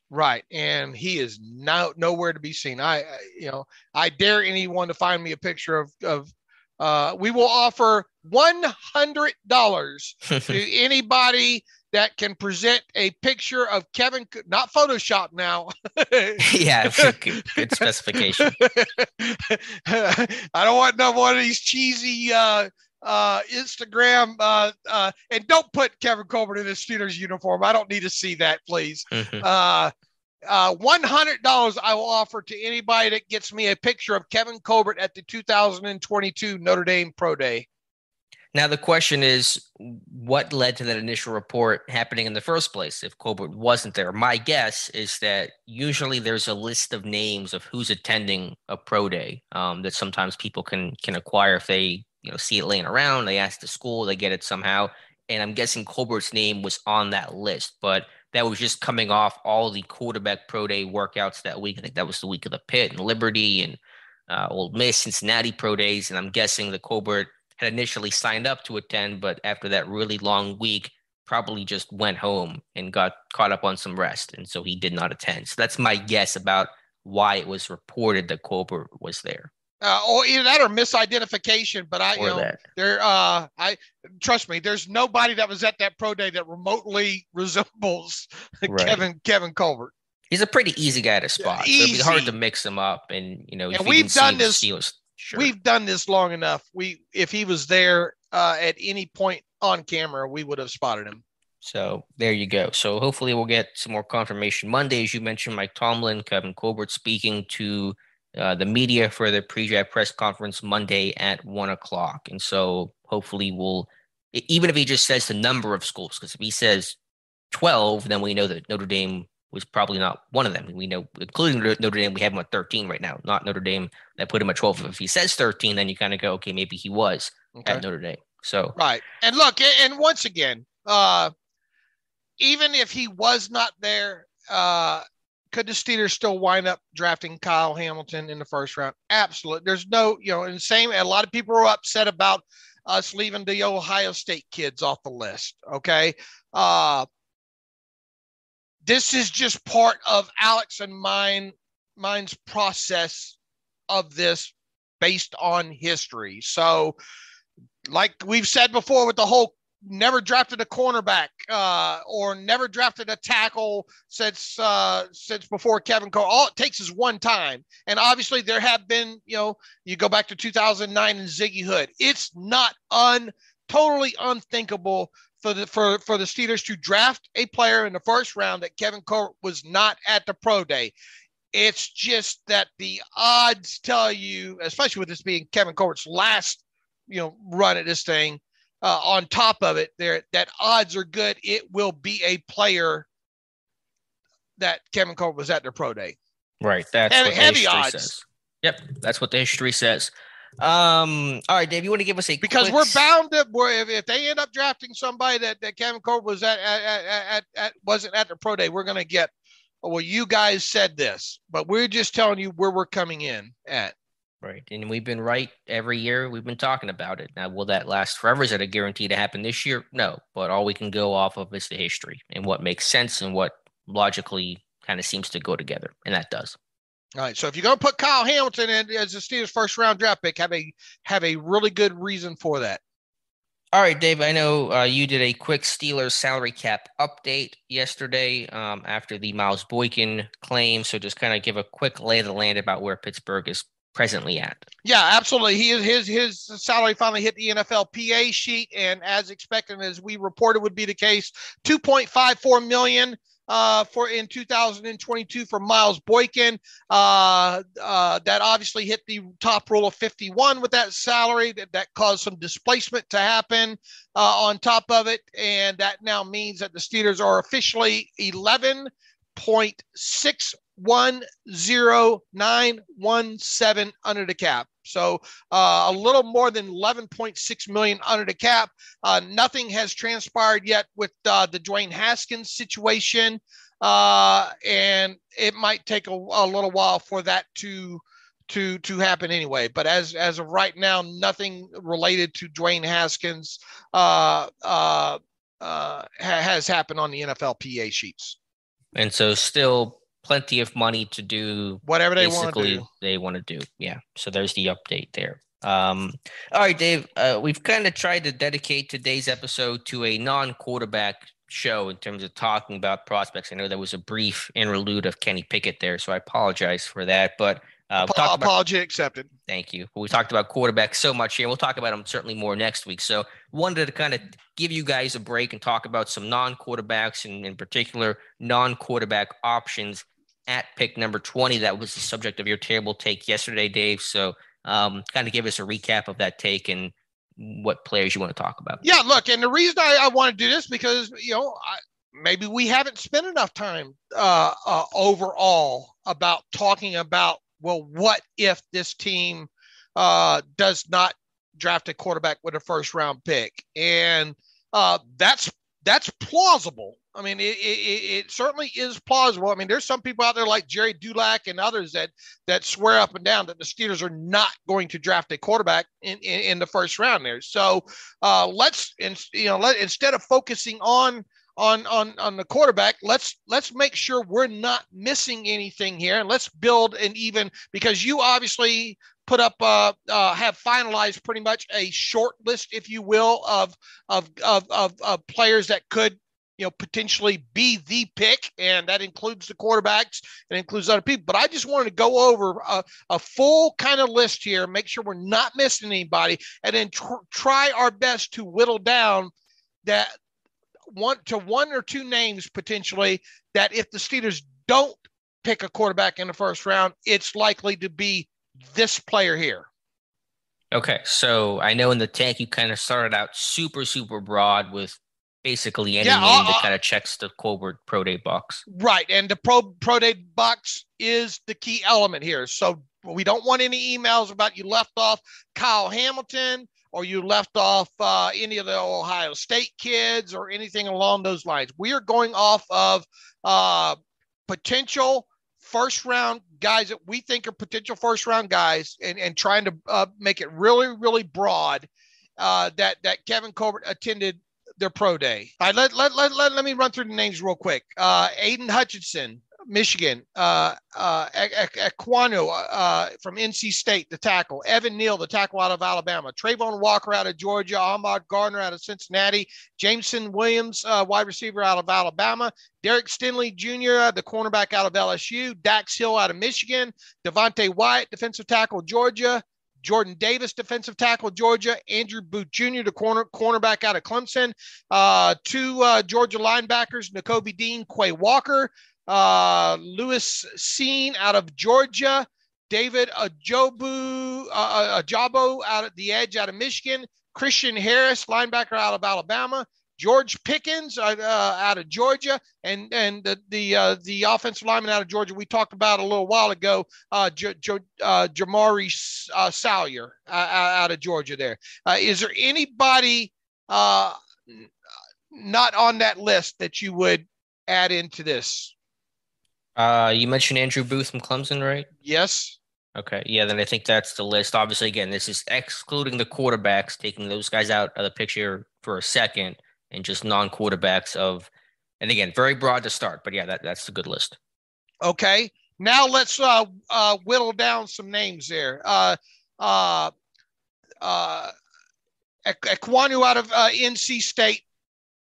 Right. And he is nowhere to be seen. I dare anyone to find me a picture of we will offer $100 to anybody that can present a picture of Kevin, not Photoshop now. Yeah, good specification. I don't want one of these cheesy Instagram and don't put Kevin Colbert in his Steelers uniform. I don't need to see that, please. $100 I will offer to anybody that gets me a picture of Kevin Colbert at the 2022 Notre Dame Pro Day. Now, the question is, what led to that initial report happening in the first place if Colbert wasn't there? My guess is that usually there's a list of names of who's attending a pro day that sometimes people can acquire if they see it laying around. They ask the school, they get it somehow. And I'm guessing Colbert's name was on that list, but that was just coming off all the quarterback pro day workouts that week. I think that was the week of the Pitt and Liberty and Ole Miss, Cincinnati pro days. And I'm guessing that Colbert had initially signed up to attend, but after that really long week, probably just went home and got caught up on some rest, and so he did not attend. So that's my guess about why it was reported that Colbert was there. Or either that or misidentification, but I trust me, there's nobody that was at that pro day that remotely resembles Kevin Colbert. He's a pretty easy guy to spot. So it'd be hard to mix him up. And, we've done this. Sure. We've done this long enough. If he was there at any point on camera, we would have spotted him. So there you go. So hopefully we'll get some more confirmation Monday. As you mentioned, Mike Tomlin, Kevin Colbert speaking to the media for the pre-draft press conference Monday at 1:00. And so hopefully even if he just says the number of schools, because if he says 12, then we know that Notre Dame was probably not one of them. We know, including Notre Dame, we have him at 13 right now, not Notre Dame that put him at 12. If he says 13, then you kind of go, okay, maybe he was at Notre Dame. So right. And look, and once again, even if he was not there, could the Steelers still wind up drafting Kyle Hamilton in the first round? Absolutely. There's no, and the same, a lot of people are upset about us leaving the Ohio State kids off the list. Okay. This is just part of Alex and mine's process of this based on history. So like we've said before with the whole never drafted a cornerback or never drafted a tackle since before Kevin Colbert. All it takes is one time. And obviously there have been, you go back to 2009 and Ziggy Hood. It's not totally unthinkable for the Steelers to draft a player in the first round that Kevin Colbert was not at the pro day. It's just that the odds tell you, especially with this being Kevin Colbert's last, run at this thing, on top of it, that odds are good. It will be a player that Kevin Colbert was at their pro day. Right. That's what heavy odds says. Yep. That's what the history says. All right, Dave, you want to give us because we're bound to if they end up drafting somebody that Kevin Colbert was wasn't at the pro day, we're going to get, well, you guys said this, but we're just telling you where we're coming in at. Right. And we've been right every year. We've been talking about it. Now, will that last forever? Is that a guarantee to happen this year? No, but all we can go off of is the history and what makes sense and what logically kind of seems to go together. And that does. All right. So if you're going to put Kyle Hamilton in as the Steelers' first round draft pick, have a really good reason for that. All right, Dave, I know you did a quick Steelers salary cap update yesterday after the Miles Boykin claim. So just kind of give a quick lay of the land about where Pittsburgh is presently at. Yeah, absolutely. His salary finally hit the NFLPA sheet, and as expected, as we reported would be the case, $2.54 million for in 2022 for Miles Boykin. That obviously hit the top rule of 51 with that salary. That caused some displacement to happen on top of it, and that now means that the Steelers are officially 11.610917 under the cap. So a little more than 11.6 million under the cap. Nothing has transpired yet with the Dwayne Haskins situation. And it might take a little while for that to happen anyway. But as of right now, nothing related to Dwayne Haskins has happened on the NFLPA sheets. And so still plenty of money to do whatever they want to do. Yeah. So there's the update there. All right, Dave, we've kind of tried to dedicate today's episode to a non-quarterback show in terms of talking about prospects. I know there was a brief interlude of Kenny Pickett there, so I apologize for that, but apology accepted. Thank you. We talked about quarterbacks so much here. We'll talk about them certainly more next week. So wanted to kind of give you guys a break and talk about some non-quarterbacks and in particular non-quarterback options at pick number 20. That was the subject of your terrible take yesterday, Dave. So kind of give us a recap of that take and what players you want to talk about. Yeah, look, and the reason I want to do this because, maybe we haven't spent enough time overall about talking about, well, what if this team does not draft a quarterback with a first round pick? And that's that's plausible. I mean, it certainly is plausible. I mean, there's some people out there like Jerry Dulac and others that swear up and down that the Steelers are not going to draft a quarterback in the first round there. So instead of focusing on the quarterback, let's make sure we're not missing anything here, and let's build an even, because you obviously put up have finalized pretty much a short list, if you will, of players that could potentially be the pick, and that includes the quarterbacks and includes other people. But I just wanted to go over a full kind of list here, make sure we're not missing anybody, and then try our best to whittle down that one or two names potentially that if the Steelers don't pick a quarterback in the first round, it's likely to be this player here. Okay, so I know in the tank you kind of started out super, super broad with basically any name that kind of checks the Colbert Pro Day box. Right, and the Pro Day box is the key element here. So we don't want any emails about you left off Kyle Hamilton or you left off any of the Ohio State kids or anything along those lines. We are going off of potential first-round guys that we think are potential first-round guys and trying to make it really, really broad that Kevin Colbert attended their pro day. All right, let me run through the names real quick. Aiden Hutchinson, Michigan. Ekwonu from NC State, the tackle. Evan Neal, the tackle out of Alabama. Trayvon Walker out of Georgia. Ahmad Gardner out of Cincinnati. Jameson Williams, wide receiver out of Alabama. Derek Stingley Jr., the cornerback out of LSU. Dax Hill out of Michigan. Devontae Wyatt, defensive tackle, Georgia. Jordan Davis, defensive tackle, Georgia. Andrew Booth Jr., the cornerback out of Clemson. Two Georgia linebackers, Nakobe Dean, Quay Walker. Lewis Seen out of Georgia. David Ajabo out at the edge out of Michigan. Christian Harris, linebacker out of Alabama. George Pickens out of Georgia, and the offensive lineman out of Georgia we talked about a little while ago, Jamari Salyer out of Georgia there. Is there anybody not on that list that you would add into this? You mentioned Andrew Booth from Clemson, right? Yes. Okay. Yeah, then I think that's the list. Obviously, again, this is excluding the quarterbacks, taking those guys out of the picture for a second, and just non-quarterbacks and again, very broad to start, but yeah, that's a good list. Okay. Now let's whittle down some names there. Ekwonu out of NC State.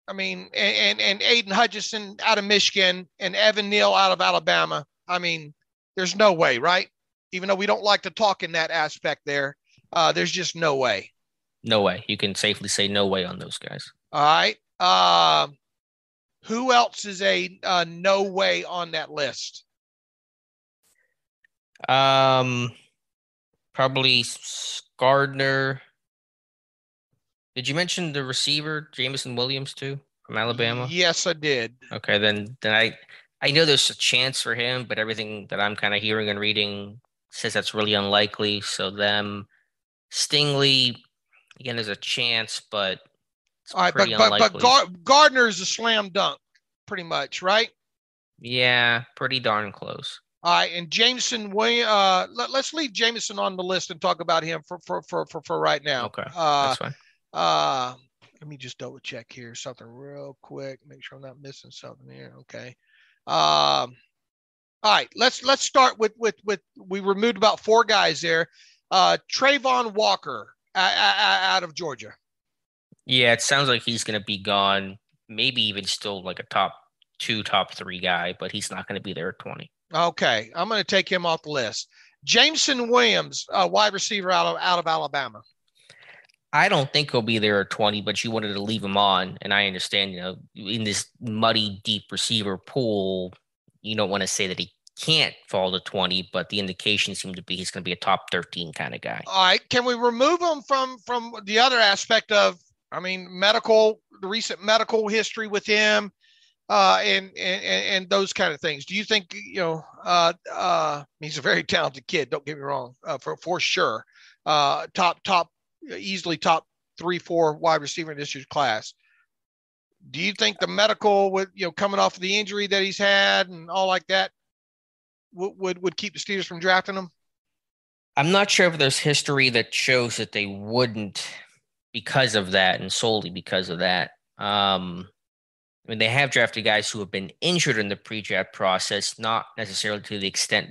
I mean, and Aiden Hutchinson out of Michigan and Evan Neal out of Alabama. I mean, there's no way, right? Even though we don't like to talk in that aspect there, there's just no way. No way. You can safely say no way on those guys. All right. Who else is a no way on that list? Probably Gardner. Did you mention the receiver, Jameson Williams, too, from Alabama? Yes, I did. Okay, then I know there's a chance for him, but everything that I'm kind of hearing and reading says that's really unlikely. So Stingley, again, there's a chance, but it's pretty unlikely. But Gardner is a slam dunk, pretty much, right? Yeah, pretty darn close. All right, and Jameson Williams. Let's leave Jameson on the list and talk about him for right now. Okay, that's fine. Let me just double check here something real quick. Make sure I'm not missing something here. Okay. All right. Let's start with we removed about four guys there. Trayvon Walker out of Georgia. Yeah, it sounds like he's going to be gone. Maybe even still like a top 2, top 3 guy, but he's not going to be there at 20. Okay, I'm going to take him off the list. Jameson Williams, wide receiver out of Alabama. I don't think he'll be there at 20, but you wanted to leave him on. And I understand, in this muddy, deep receiver pool, you don't want to say that he can't fall to 20, but the indications seem to be he's going to be a top 13 kind of guy. All right. Can we remove him from the other aspect of, the recent medical history with him and those kind of things? Do you think, he's a very talented kid, don't get me wrong, for sure. Easily top 3-4 wide receiver in this year's class. Do you think the medical with, coming off of the injury that he's had and all like that would keep the Steelers from drafting him? I'm not sure if there's history that shows that they wouldn't because of that and solely because of that. They have drafted guys who have been injured in the pre-draft process, not necessarily to the extent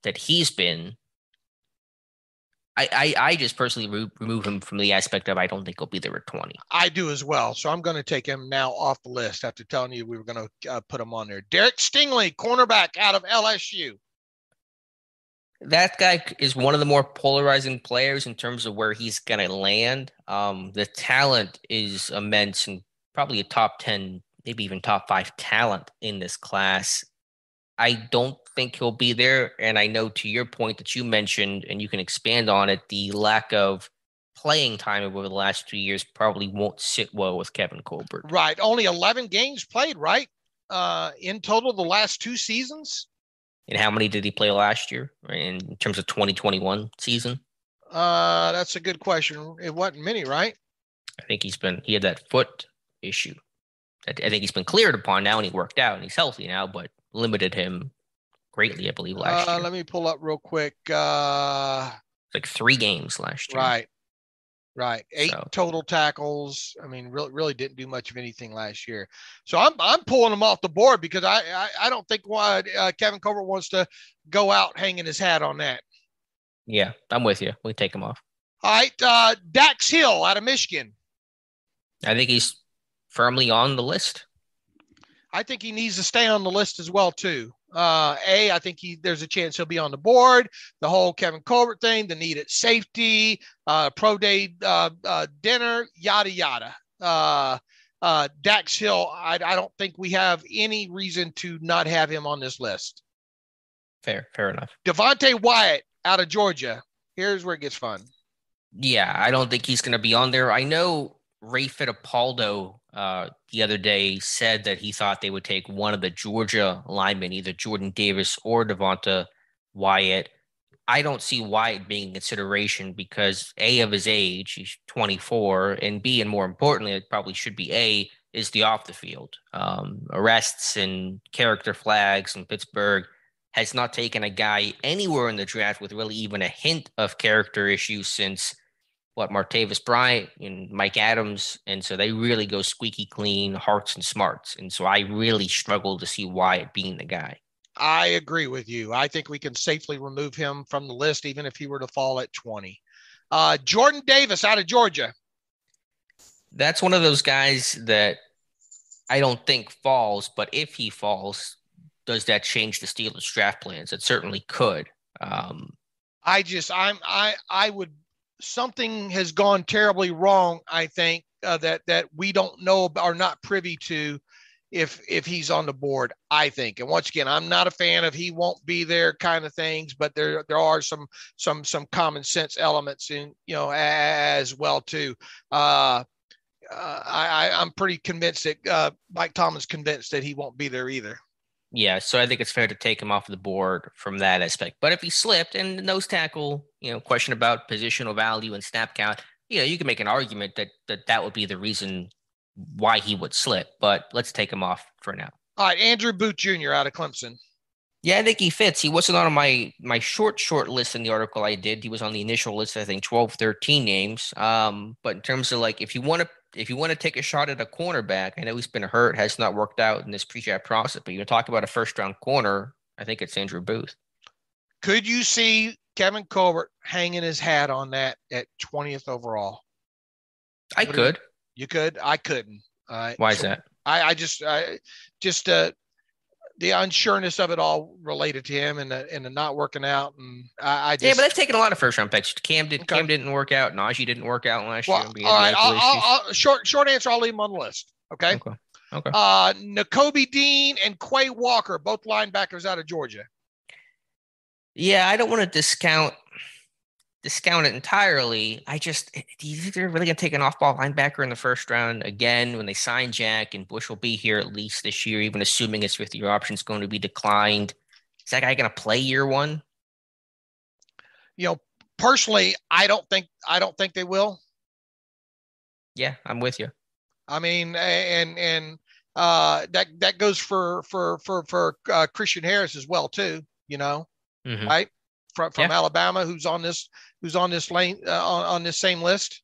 that he's been. I just personally remove him from the aspect of I don't think he'll be there at 20. I do as well. So I'm going to take him now off the list after telling you we were going to put him on there. Derek Stingley, cornerback out of LSU. That guy is one of the more polarizing players in terms of where he's going to land. The talent is immense and probably a top 10, maybe even top 5 talent in this class. I don't think he'll be there. And I know to your point that you mentioned, and you can expand on it, the lack of playing time over the last 2 years probably won't sit well with Kevin Colbert. Right. Only 11 games played, right? In total, the last 2 seasons. And how many did he play last year in terms of 2021 season? That's a good question. It wasn't many, right? I think he had that foot issue. I think he's been cleared upon now and he worked out and he's healthy now, but limited him greatly, I believe, last year. Let me pull up real quick. Like 3 games last year. Right. 8 total tackles. I mean, really didn't do much of anything last year. So I'm pulling him off the board because I don't think Kevin Colbert wants to go out hanging his hat on that. Yeah, I'm with you. We take him off. All right. Dax Hill out of Michigan. I think he's firmly on the list. I think he needs to stay on the list as well, too. I think there's a chance he'll be on the board. The whole Kevin Colbert thing, the need at safety, pro day dinner, yada, yada. Dax Hill, I don't think we have any reason to not have him on this list. Fair enough. Devontae Wyatt out of Georgia. Here's where it gets fun. Yeah, I don't think he's going to be on there. I know Ray Fittipaldo the other day said that he thought they would take one of the Georgia linemen, either Jordan Davis or Devonta Wyatt. I don't see Wyatt being in consideration because A, of his age, he's 24, and B, and more importantly, it probably should be A, is the off the field. Arrests and character flags in Pittsburgh has not taken a guy anywhere in the draft with really even a hint of character issues since Martavis Bryant and Mike Adams. And so they really go squeaky clean, hearts and smarts. And so I really struggle to see Wyatt being the guy. I agree with you. I think we can safely remove him from the list, even if he were to fall at 20. Jordan Davis out of Georgia. That's one of those guys that I don't think falls, but if he falls, does that change the Steelers draft plans? It certainly could. Something has gone terribly wrong, I think, that we don't know or not privy to if he's on the board, I think. And once again, I'm not a fan of he won't be there kind of things, but there are some common sense elements in, as well too. I'm pretty convinced that Mike Tomlin's convinced that he won't be there either. Yeah, so I think it's fair to take him off the board from that aspect. But if he slipped and the nose tackle, question about positional value and snap count, you can make an argument that would be the reason why he would slip. But let's take him off for now. All right, Andrew Booth Jr. out of Clemson. Yeah, I think he fits. He wasn't on my short list in the article I did. He was on the initial list, I think 12, 13 names. But in terms of if you want to take a shot at a cornerback, I know he's been hurt, has not worked out in this pre-draft process, but you talk about a first-round corner, I think it's Andrew Booth. Could you see Kevin Colbert hanging his hat on that at 20th overall? I could. You could? I couldn't. Why is that? I just the unsureness of it all related to him and the not working out. And I just, yeah, but they've taken a lot of first-round picks. Cam didn't work out. Najee didn't work out last year. All right. I'll short answer. I'll leave him on the list. Okay. Nakobe Dean and Quay Walker, both linebackers out of Georgia. Yeah, I don't want to discount it entirely. Do you think they're really going to take an off-ball linebacker in the first round again when they sign Jack and Bush will be here at least this year, even assuming his fifth-year option is going to be declined? Is that guy going to play year one? Personally, I don't think they will. Yeah, I'm with you. I mean, and that goes for Christian Harris as well too. Right from Alabama, who's on this lane on this same list.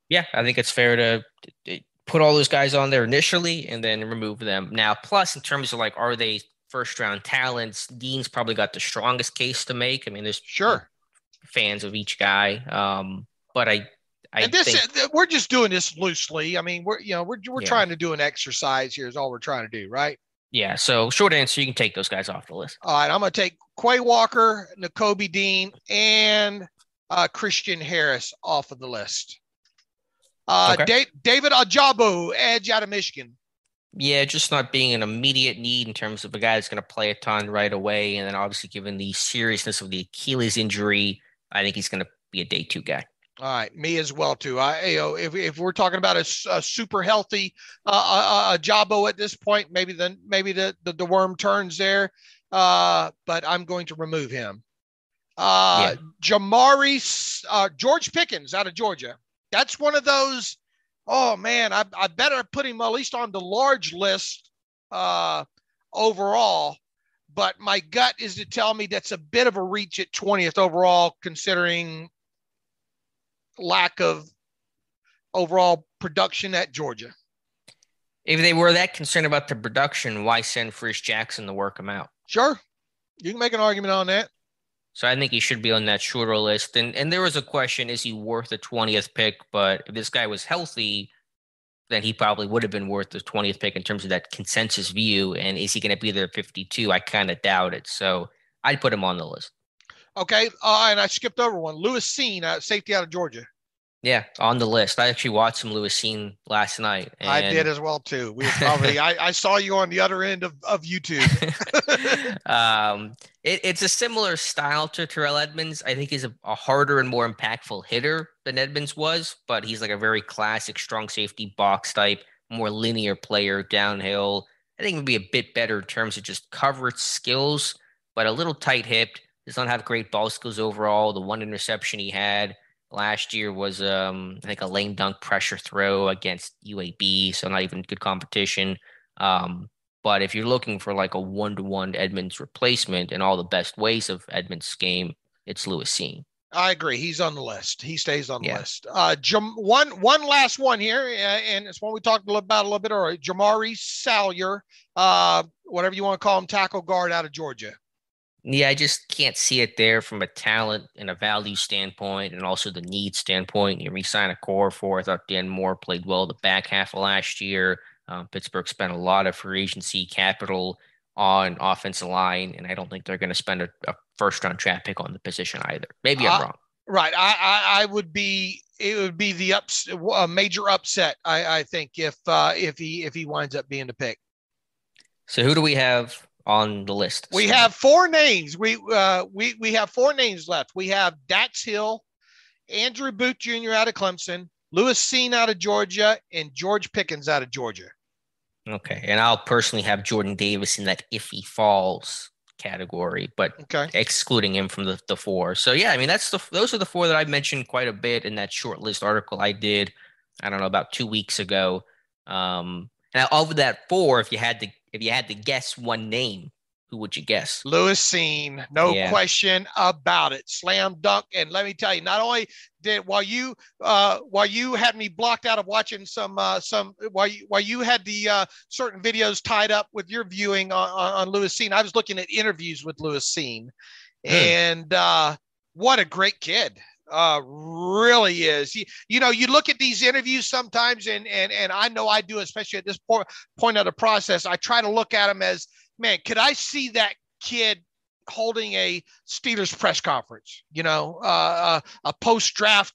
Yeah, I think it's fair to put all those guys on there initially and then remove them. Now, plus in terms of like, are they first round talents? Dean's probably got the strongest case to make. I mean, there's fans of each guy, but I think we're just doing this loosely. I mean, we're trying to do an exercise here is all we're trying to do, right? Yeah. So short answer, you can take those guys off the list. All right, I'm going to take Quay Walker, Nakobe Dean, and Christian Harris off of the list. David Ojabo, edge out of Michigan. Yeah, just not being an immediate need in terms of a guy that's going to play a ton right away. And then obviously given the seriousness of the Achilles injury, I think he's going to be a day 2 guy. All right, me as well too. If we're talking about a super healthy Ojabo at this point, maybe the worm turns there. But I'm going to remove him. Jamari George Pickens out of Georgia. That's one of those. Oh man, I better put him at least on the large list overall. But my gut is to tell me that's a bit of a reach at 20th overall, considering lack of overall production at Georgia. If they were that concerned about the production, why send Frisch Jackson to work him out? Sure, you can make an argument on that. So I think he should be on that shorter list. And there was a question, is he worth the 20th pick? But if this guy was healthy, then he probably would have been worth the 20th pick in terms of that consensus view. And is he going to be there at 52? I kind of doubt it. So I'd put him on the list. Okay. And I skipped over one. Lewis Seen, safety out of Georgia. Yeah, on the list. I actually watched some Lewis Seen last night. And I did as well too. We probably I saw you on the other end of YouTube. It's a similar style to Terrell Edmonds. I think he's a harder and more impactful hitter than Edmonds was, but he's like a very classic strong safety box type, more linear player downhill. I think he'd be a bit better in terms of just coverage skills, but a little tight-hipped. Does not have great ball skills overall. The one interception he had last year was, I think, a lame dunk pressure throw against UAB, so not even good competition. But if you're looking for like a 1-to-1 Edmonds replacement in all the best ways of Edmonds' game, it's Lewis Seen. I agree. He's on the list. He stays on the list. One last one here, and it's one we talked about a little bit earlier. Jamari Salyer, whatever you want to call him, tackle guard out of Georgia. Yeah, I just can't see it there from a talent and a value standpoint and also the need standpoint. You re-sign a core for. I thought Dan Moore played well the back half of last year. Pittsburgh spent a lot of free agency capital on offensive line, and I don't think they're going to spend a first-round draft pick on the position either. Maybe I'm wrong. Right. I would be. It would be a major upset. I think if he winds up being the pick. So who do we have on the list? We have 4 names. We have 4 names left. We have Dax Hill, Andrew Booth Jr. out of Clemson, Lewis Seen out of Georgia, and George Pickens out of Georgia. Okay, and I'll personally have Jordan Davis in that if he falls category, but excluding him from the 4. So yeah, I mean those are the 4 that I mentioned quite a bit in that short list article I did. I don't know, about 2 weeks ago. Now of that 4, if you had to guess one name, who would you guess? Lewis Seen, no question about it. Slam dunk. And let me tell you, not only did while you had me blocked out of watching while you had the certain videos tied up with your viewing on Lewis Seen, I was looking at interviews with Lewis Seen, and what a great kid. Really is. You look at these interviews sometimes, and I know I do, especially at this point of the process. I try to look at them as, man, could I see that kid holding a Steelers press conference? A post-draft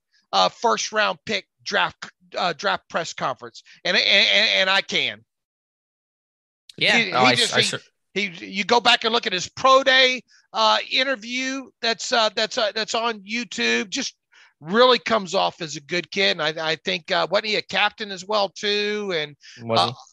first round pick draft press conference, and I can. Yeah, you go back and look at his pro day interview that's on YouTube. Just really comes off as a good kid, and I think wasn't he a captain as well too? And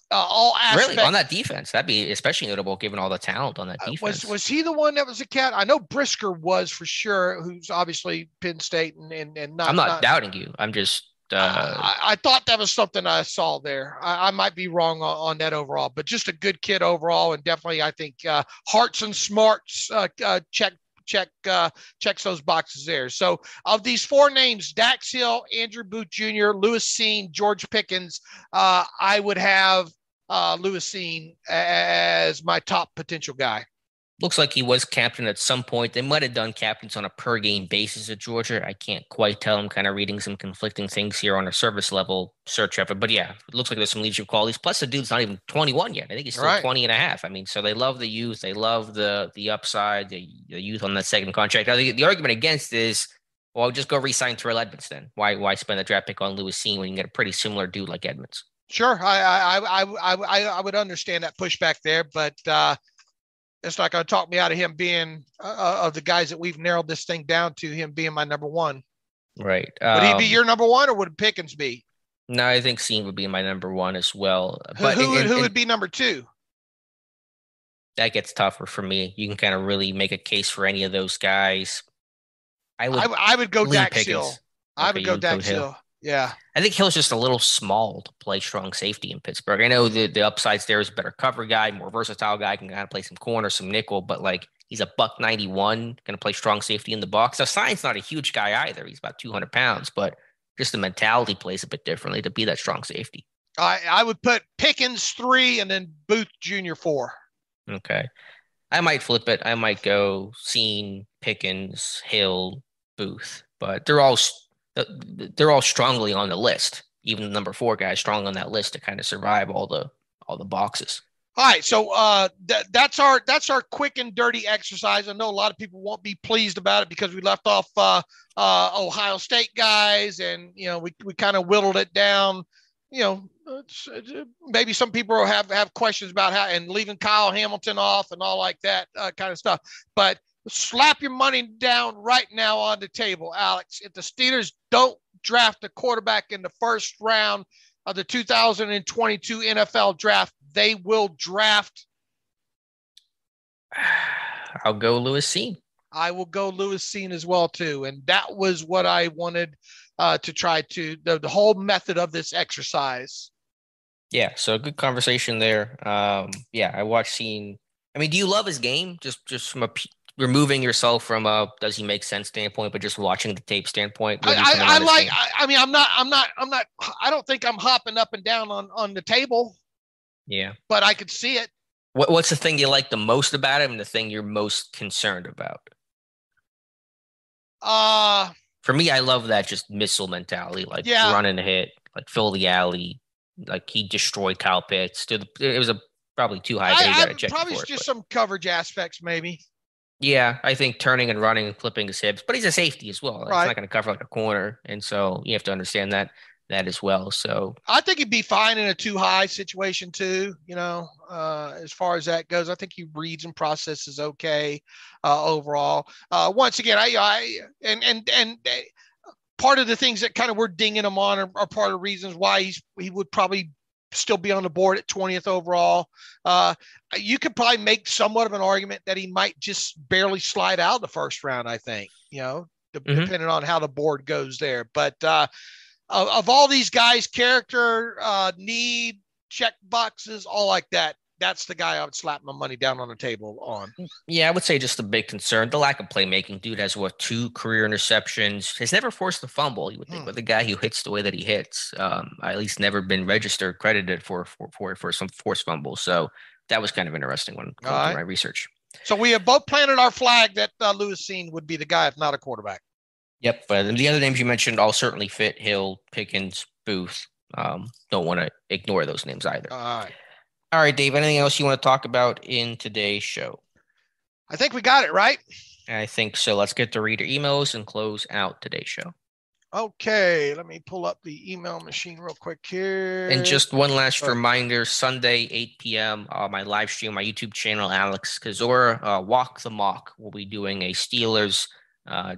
all aspects. Really on that defense, that'd be especially notable given all the talent on that defense. Was he the one that was a cat? I know Brisker was for sure, who's obviously Penn State and not. I'm not doubting you. I'm just I thought that was something I saw there. I might be wrong on that overall, but just a good kid overall, and definitely I think hearts and smarts checks those boxes there. So of these four names, Dax Hill, Andrew Booth Jr., Lewis Cine, George Pickens, I would have Lewis Cine as my top potential guy. Looks like he was captain at some point. They might have done captains on a per game basis at Georgia. I can't quite tell. I'm kind of reading some conflicting things here on a service level search effort. But yeah, it looks like there's some leadership qualities. Plus, the dude's not even 21 yet. I think he's still 20 and a half. I mean, so they love the youth. They love the upside, the youth on that second contract. Now, the argument against is, well, just go re-sign Terrell Edmonds then. Why spend a draft pick on Lewis Cine when you can get a pretty similar dude like Edmonds? Sure, I would understand that pushback there, but it's not going to talk me out of him being of the guys that we've narrowed this thing down to, him being my number one. Right. Would he be your number one, or would Pickens be? No, I think Cine would be my number one as well. But who would be number two? That gets tougher for me. You can kind of really make a case for any of those guys. I would go Dax Hill. I would go Dax Hill. Yeah. I think Hill's just a little small to play strong safety in Pittsburgh. I know the upsides there is a better cover guy, more versatile guy, can kind of play some corner, some nickel, but like he's a $191, going to play strong safety in the box. Now, Sine's not a huge guy either. He's about 200 pounds, but just the mentality plays a bit differently to be that strong safety. I would put Pickens 3 and then Booth Jr. 4. Okay. I might flip it. I might go Cine, Pickens, Hill, Booth, but they're all strongly on the list. Even the number 4 guy is strong on that list to kind of survive all the boxes. All right, so that's our quick and dirty exercise. I know a lot of people won't be pleased about it because we left off Ohio State guys, and we kind of whittled it down. Maybe some people have questions about how, and leaving Kyle Hamilton off and all like that kind of stuff. But slap your money down right now on the table, Alex. If the Steelers don't draft a quarterback in the first round of the 2022 NFL draft, they will draft. I'll go Lewis Cine. I will go Lewis Cine as well too, and that was what I wanted to try to the whole method of this exercise. Yeah, so good conversation there. I watched Cine. I mean, do you love his game? Just from removing yourself from does he make sense standpoint, but just watching the tape standpoint. I don't think I'm hopping up and down on the table. Yeah, but I could see it. What's the thing you like the most about him and the thing you're most concerned about? For me, I love that just missile mentality, like run and hit, like fill the alley, like he destroyed Kyle Pitts. It was probably too high. Probably just some coverage aspects, maybe. Yeah, I think turning and running and flipping his hips, but he's a safety as well. Right. He's not going to cover like a corner, and so you have to understand that as well. So I think he'd be fine in a too high situation too. As far as that goes, I think he reads and processes okay overall. Once again, I part of the things that kind of we're dinging him on are part of the reasons why he would probably still be on the board at 20th overall. You could probably make somewhat of an argument that he might just barely slide out of the first round, I think, depending on how the board goes there. But of all these guys, character, need, check boxes, all like that, that's the guy I would slap my money down on the table on. Yeah, I would say just a big concern. The lack of playmaking. Dude has 2 career interceptions. Has never forced a fumble, you would think, but the guy who hits the way that he hits, at least never been credited for some forced fumble. So that was kind of interesting when going through my research. So we have both planted our flag that Lewis Cine would be the guy, if not a quarterback. Yep. But the other names you mentioned all certainly fit: Hill, Pickens, Booth. Don't want to ignore those names either. All right, Dave, anything else you want to talk about in today's show? I think we got it, right? I think so. Let's get to reader emails and close out today's show. Okay, let me pull up the email machine real quick here. And just one last reminder, Sunday, 8 p.m., my live stream, my YouTube channel, Alex Kozora, Walk the Mock. We'll be doing a Steelers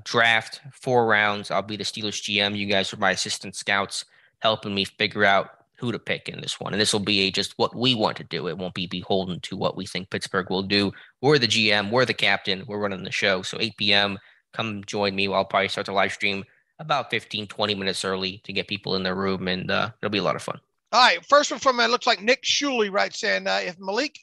draft, 4 rounds. I'll be the Steelers GM. You guys are my assistant scouts helping me figure out who to pick in this one. And this will be just what we want to do. It won't be beholden to what we think Pittsburgh will do. We're the GM. We're the captain. We're running the show. So 8 p.m., come join me. I'll probably start the live stream about 15, 20 minutes early to get people in their room, and it'll be a lot of fun. All right, first one from it looks like Nick Shuley writes in, if Malik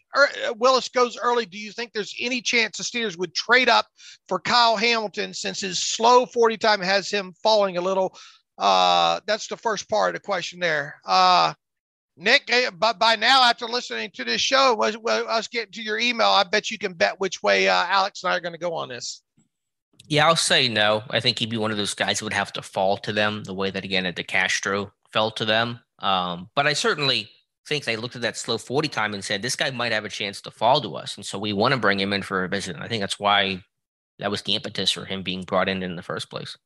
Willis goes early, do you think there's any chance the Steelers would trade up for Kyle Hamilton since his slow 40 time has him falling a little? That's the first part of the question there. Nick, but by now, after listening to this show, us getting to your email, I bet you can bet which way Alex and I are going to go on this. Yeah, I'll say no. I think he'd be one of those guys who would have to fall to them the way that, again, at DeCastro fell to them. But I certainly think they looked at that slow 40 time and said, this guy might have a chance to fall to us. And so we want to bring him in for a visit. And I think that's why that was the impetus for him being brought in the first place.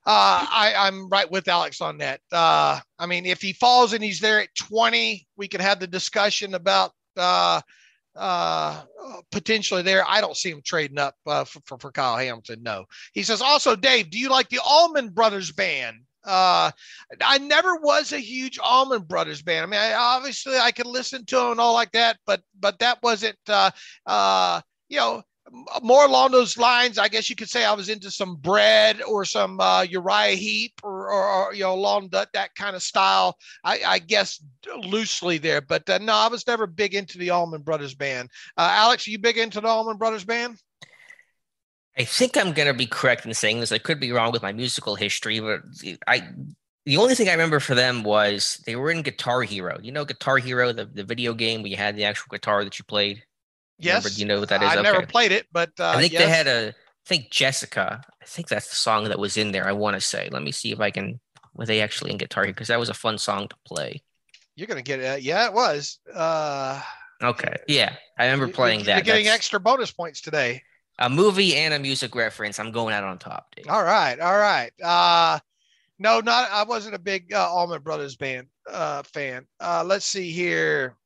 I'm right with Alex on that. I mean, if he falls and he's there at 20, we could have the discussion about potentially there. I don't see him trading up for Kyle Hamilton. No. He says, also, Dave, do you like the Allman Brothers Band? I never was a huge Allman Brothers Band. I mean, obviously I could listen to them and all like that, but that wasn't, more along those lines. I guess you could say I was into some Bread or some Uriah Heep or along that kind of style. I guess loosely there, but no, I was never big into the Allman Brothers Band. Alex, are you big into the Allman Brothers Band? I think I'm going to be correct in saying this. I could be wrong with my musical history, but the only thing I remember for them was they were in Guitar Hero. You know Guitar Hero, the video game where you had the actual guitar that you played? Yes. Remember, do you know what that is? I never played it, but I think yes. they had I think Jessica. I think that's the song that was in there, I want to say. Let me see if I can, were they actually in Guitar Hero? Because that was a fun song to play. You're going to get it. Yeah, it was. Okay. Yeah. I remember playing that. You're getting extra bonus points today. A movie and a music reference. I'm going out on top, Dave. All right. No, I wasn't a big Allman Brothers Band fan. Let's see here.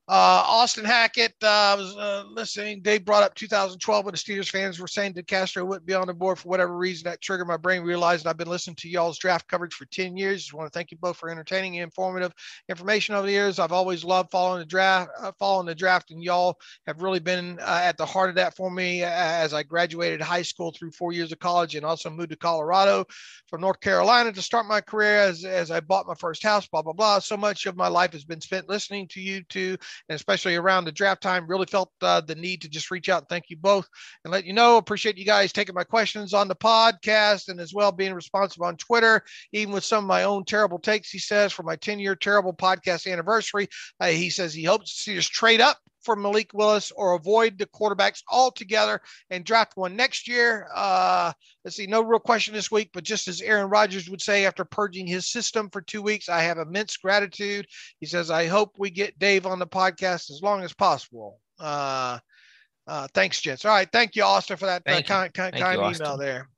Austin Hackett was listening. Dave brought up 2012 when the Steelers fans were saying that Castro wouldn't be on the board for whatever reason. That triggered my brain. Realized I've been listening to y'all's draft coverage for 10 years. Just want to thank you both for entertaining and informative information over the years. I've always loved following the draft, and y'all have really been at the heart of that for me as I graduated high school through 4 years of college and also moved to Colorado from North Carolina to start my career as I bought my first house, blah, blah, blah. So much of my life has been spent listening to you two, and especially around the draft time. Really felt the need to just reach out and thank you both and let you know. Appreciate you guys taking my questions on the podcast and as well being responsive on Twitter, even with some of my own terrible takes, he says, for my 10-year terrible podcast anniversary. He says he hopes to see us trade up for Malik Willis or avoid the quarterbacks altogether and draft one next year. Let's see, no real question this week, but just as Aaron Rodgers would say after purging his system for 2 weeks, I have immense gratitude. He says, I hope we get Dave on the podcast as long as possible. Thanks, gents. All right. Thank you, Austin, for that kind email there.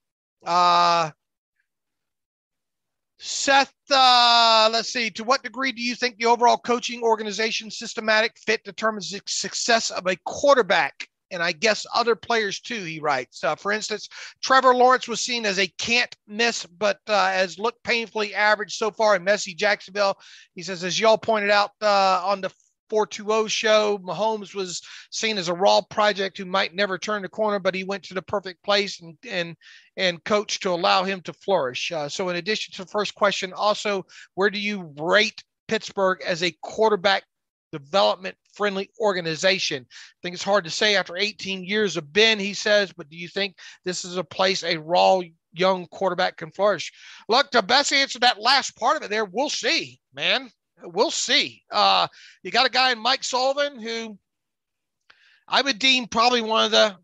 Seth, let's see. To what degree do you think the overall coaching organization systematic fit determines the success of a quarterback? And I guess other players too, he writes. For instance, Trevor Lawrence was seen as a can't miss, but has looked painfully average so far in messy Jacksonville. He says, as y'all pointed out on the 420 show, Mahomes was seen as a raw project who might never turn the corner, but he went to the perfect place and coach to allow him to flourish. So in addition to the first question, also, where do you rate Pittsburgh as a quarterback development friendly organization? I think it's hard to say after 18 years of Ben, he says, but do you think this is a place a raw young quarterback can flourish? Look, the best answer to that last part of it there, we'll see, man. We'll see. You got a guy in Mike Sullivan who I would deem probably one of the,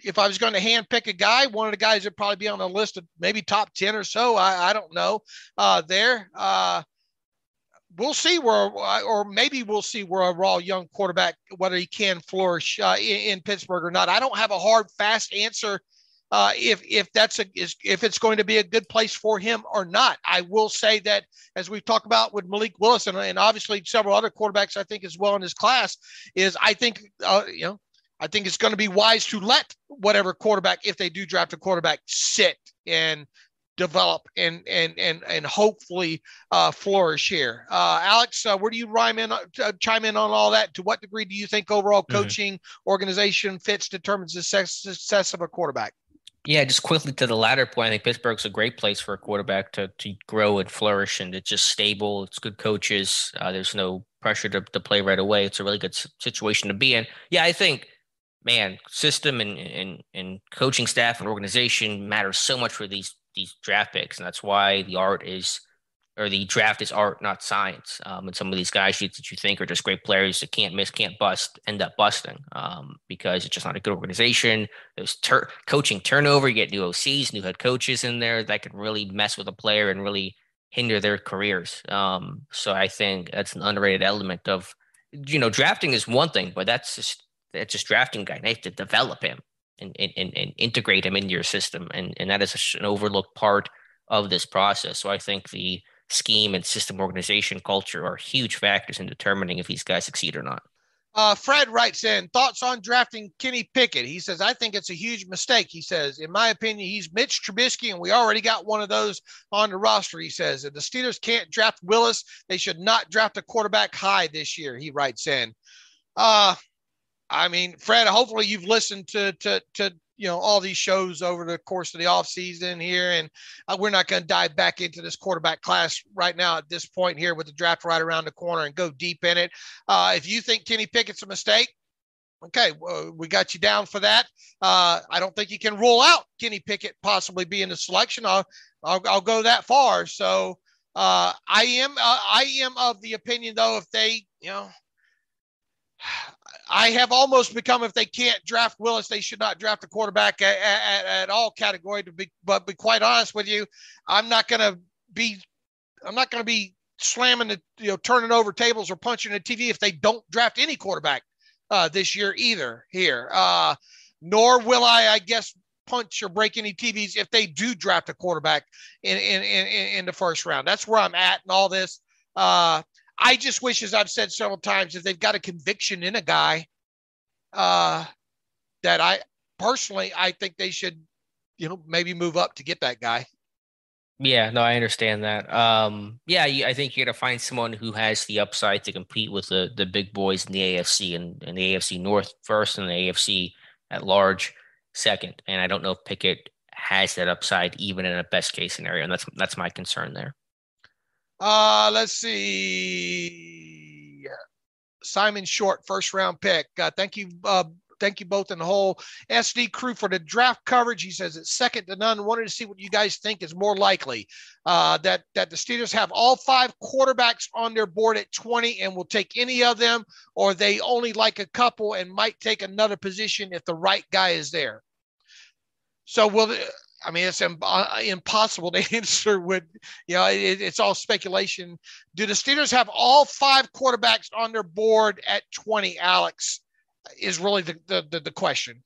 if I was going to hand pick a guy, one of the guys that probably be on the list of maybe top 10 or so. I don't know there. We'll see or maybe we'll see where a raw young quarterback, whether he can flourish in Pittsburgh or not. I don't have a hard, fast answer if it's going to be a good place for him or not. I will say that, as we've talked about with Malik Willis and obviously several other quarterbacks, I think as well in his class, is I think it's going to be wise to let whatever quarterback, if they do draft a quarterback, sit and develop and hopefully flourish here. Alex, where do you chime in on all that? To what degree do you think overall coaching organization fits determines the success of a quarterback? Yeah, just quickly to the latter point, I think Pittsburgh's a great place for a quarterback to grow and flourish, and it's just stable. It's good coaches. There's no pressure to play right away. It's a really good situation to be in. Yeah, I think, man, system and coaching staff and organization matters so much for these draft picks, and that's why the draft is art, not science. And some of these guys that you think are just great players that can't miss, can't bust, end up busting because it's just not a good organization. There's coaching turnover. You get new OCs, new head coaches in there that can really mess with a player and really hinder their careers. So I think that's an underrated element of, drafting is one thing, but that's just drafting a guy. They have to develop him and integrate him into your system. And that is an overlooked part of this process. So I think the scheme and system organization culture are huge factors in determining if these guys succeed or not. Fred writes in, thoughts on drafting Kenny Pickett. He says, I think it's a huge mistake. He says, in my opinion, he's Mitch Trubisky, and we already got one of those on the roster. He says, if the Steelers can't draft Willis, they should not draft a quarterback high this year, he writes in. Fred, hopefully you've listened to all these shows over the course of the off season here. And we're not going to dive back into this quarterback class right now at this point here with the draft right around the corner and go deep in it. If you think Kenny Pickett's a mistake, okay, we got you down for that. I don't think you can rule out Kenny Pickett possibly being the selection. I'll go that far. So I am of the opinion though, if they, I have almost become, if they can't draft Willis, they should not draft a quarterback at all category. But be quite honest with you, I'm not going to be slamming turning over tables or punching the TV if they don't draft any quarterback this year either here. Nor will I guess, punch or break any TVs if they do draft a quarterback in the first round. That's where I'm at in all this. I just wish, as I've said several times, if they've got a conviction in a guy, that I think they should, maybe move up to get that guy. Yeah, no, I understand that. I think you got to find someone who has the upside to compete with the big boys in the AFC and the AFC North first and the AFC at large second. And I don't know if Pickett has that upside even in a best case scenario. And that's my concern there. Let's see. Simon Short, first round pick. Thank you both in the whole SD crew for the draft coverage. He says it's second to none. Wanted to see what you guys think is more likely, that the Steelers have all 5 quarterbacks on their board at 20 and will take any of them, or they only like a couple and might take another position if the right guy is there. So it's impossible to answer with, it's all speculation. Do the Steelers have all 5 quarterbacks on their board at 20, Alex, is really the question.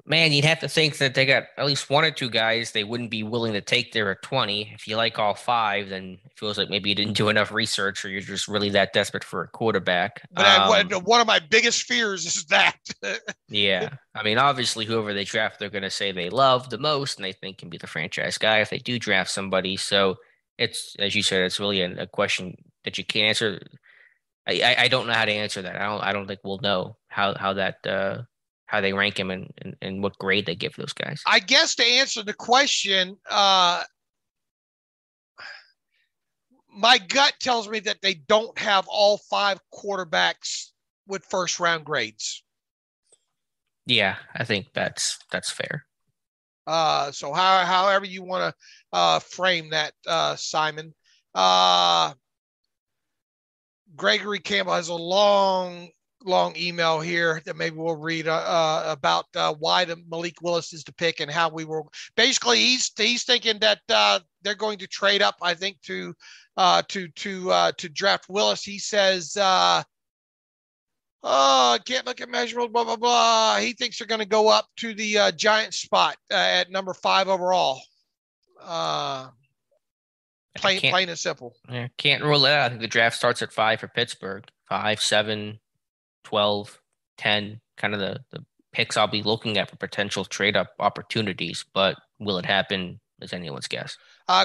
Man, you'd have to think that they got at least 1 or 2 guys they wouldn't be willing to take there at 20. If you like all 5, then it feels like maybe you didn't do enough research or you're just really that desperate for a quarterback. But one of my biggest fears is that. Yeah. Obviously, whoever they draft, they're going to say they love the most and they think can be the franchise guy if they do draft somebody. So it's, as you said, it's really a question that you can't answer. I don't know how to answer that. I don't think we'll know how they rank him and what grade they give those guys. I guess to answer the question, my gut tells me that they don't have all 5 quarterbacks with first round grades. Yeah, I think that's fair. So however you want to frame that, Simon. Gregory Campbell has a long email here that maybe we'll read about why the Malik Willis is the pick and how we will. Basically, he's thinking that they're going to trade up, I think, to draft Willis. He says, I can't look at measurables, blah, blah, blah. He thinks they're going to go up to the Giants spot at number 5 overall. Plain and simple. Yeah, can't rule it out. I think the draft starts at 5 for Pittsburgh. 5, 7, 12, 10, kind of the picks I'll be looking at for potential trade-up opportunities. But will it happen is anyone's guess.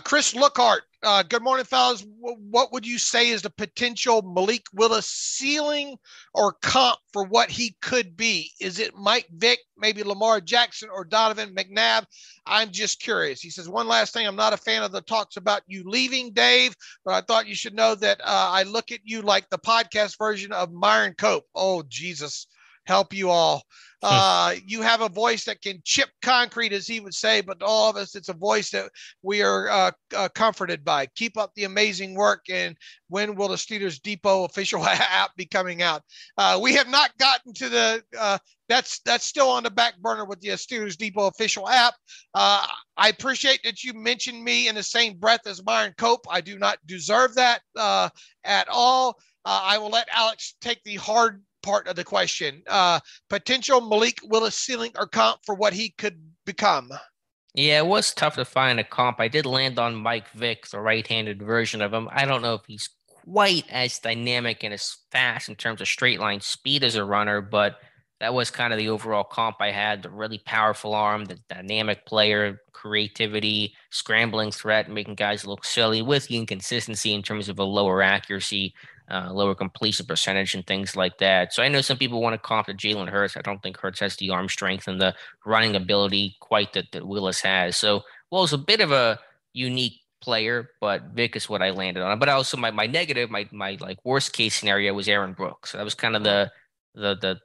Chris Lookhart, good morning, fellas. What would you say is the potential Malik Willis ceiling or comp for what he could be? Is it Mike Vick, maybe Lamar Jackson, or Donovan McNabb? I'm just curious. He says, one last thing. I'm not a fan of the talks about you leaving, Dave, but I thought you should know that I look at you like the podcast version of Myron Cope. Oh, Jesus. Help you all. You have a voice that can chip concrete, as he would say, but to all of us, it's a voice that we are comforted by. Keep up the amazing work. And when will the Steelers Depot official app be coming out? We have not gotten to the that's still on the back burner with the Steelers Depot official app. I appreciate that you mentioned me in the same breath as Myron Cope. I do not deserve that at all. I will let Alex take the hard part of the question. Potential Malik Willis ceiling or comp for what he could become. Yeah, it was tough to find a comp. I did land on Mike Vick, the right-handed version of him. I don't know if he's quite as dynamic and as fast in terms of straight line speed as a runner, but that was kind of the overall comp I had. The really powerful arm, the dynamic player, creativity, scrambling threat, making guys look silly with the inconsistency in terms of a lower accuracy, lower completion percentage and things like that. So I know some people want to comp to Jalen Hurts. I don't think Hurts has the arm strength and the running ability quite that Willis has. So, well, it's a bit of a unique player, but Vic is what I landed on. But also my negative, my like worst case scenario was Aaron Brooks. That was kind of the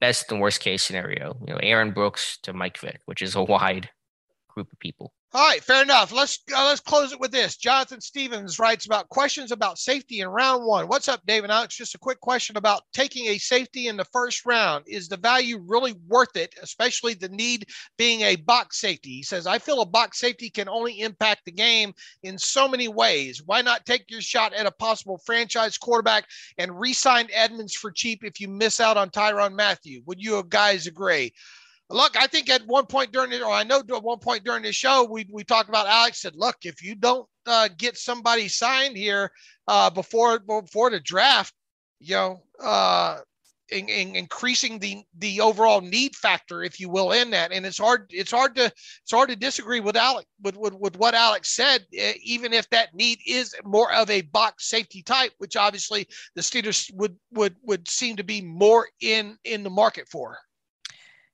best and worst case scenario. You know, Aaron Brooks to Mike Vick, which is a wide group of people. All right, fair enough. Let's close it with this. Jonathan Stevens writes about questions about safety in round one. What's up, Dave and Alex? Just a quick question about taking a safety in the first round. Is the value really worth it, especially the need being a box safety? He says, I feel a box safety can only impact the game in so many ways. Why not take your shot at a possible franchise quarterback and re-sign Edmonds for cheap if you miss out on Tyrann Mathieu? Would you guys agree? Look, I think at one point during it, or I know at one point during the show, we talked about Alex said, look, if you don't get somebody signed here before the draft, you know, increasing the overall need factor, if you will, in that. And it's hard to disagree with Alex with what Alex said, even if that need is more of a box safety type, which obviously the Steelers would seem to be more in the market for.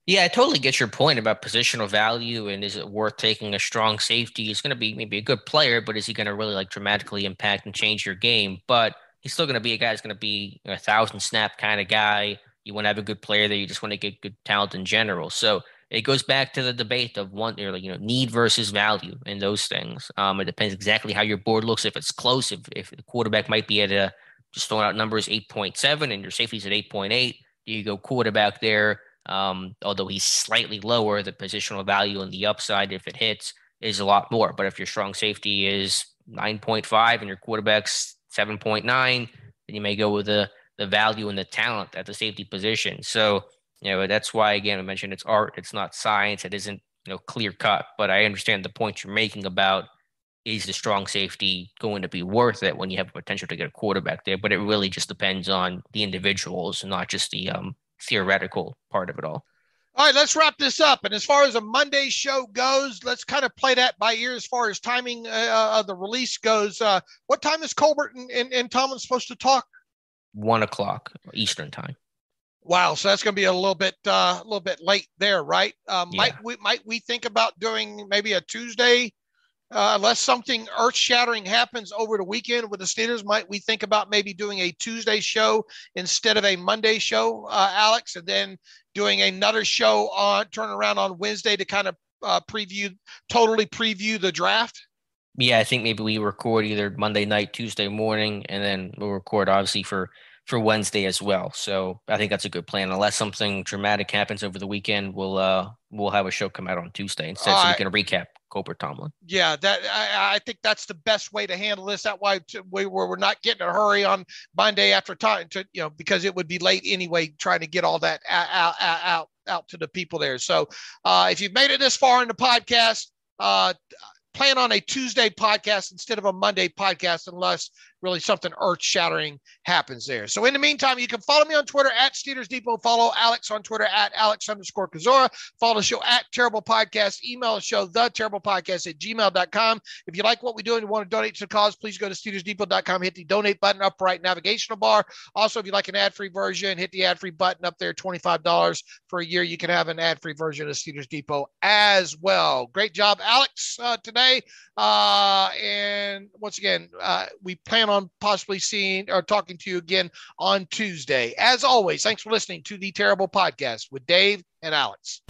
Yeah, I totally get your point about positional value and is it worth taking a strong safety? He's going to be maybe a good player, but is he going to really like dramatically impact and change your game? But he's still going to be a guy who's going to be a 1,000 snap kind of guy. You want to have a good player there. You just want to get good talent in general. So it goes back to the debate of need versus value and those things. It depends exactly how your board looks. If it's close, if the quarterback might be at just throwing out numbers 8.7 and your safety's at 8.8, you go quarterback there. Although he's slightly lower, the positional value and the upside, if it hits, is a lot more. But if your strong safety is 9.5 and your quarterback's 7.9, then you may go with the value and the talent at the safety position. So, that's why, again, I mentioned it's art, it's not science, it isn't, clear cut. But I understand the point you're making about is the strong safety going to be worth it when you have the potential to get a quarterback there. But it really just depends on the individuals and not just the theoretical part of it all. All right, let's wrap this up. And as far as a Monday show goes, let's kind of play that by ear as far as timing of the release goes. What time is Colbert and Tomlin supposed to talk? 1:00 Eastern time. Wow, so that's going to be a little bit late there, right? Yeah. Might we think about doing maybe a Tuesday? Unless something earth-shattering happens over the weekend with the Steelers, might we think about maybe doing a Tuesday show instead of a Monday show, Alex, and then doing another show turn around on Wednesday to kind of preview the draft? Yeah, I think maybe we record either Monday night, Tuesday morning, and then we'll record obviously for Wednesday as well. So I think that's a good plan. Unless something dramatic happens over the weekend, we'll have a show come out on Tuesday instead, so we can recap Colbert Tomlin. Yeah, that I think that's the best way to handle this. That why we're not getting in a hurry on Monday after time because it would be late anyway trying to get all that out to the people there. So if you've made it this far in the podcast, plan on a Tuesday podcast instead of a Monday podcast, unless really something earth-shattering happens there. So in the meantime, you can follow me on Twitter at Steelers Depot. Follow Alex on Twitter at Alex_Kozora. Follow the show at Terrible Podcast. Email the show, theterriblepodcast@gmail.com. If you like what we do and you want to donate to the cause, please go to SteelersDepot.com, hit the donate button up right navigational bar. Also, if you like an ad-free version, hit the ad-free button up there, $25 for a year. You can have an ad-free version of Steelers Depot as well. Great job, Alex, today. And once again, we plan on possibly seeing or talking to you again on Tuesday. As always, thanks for listening to the Terrible Podcast with Dave and Alex.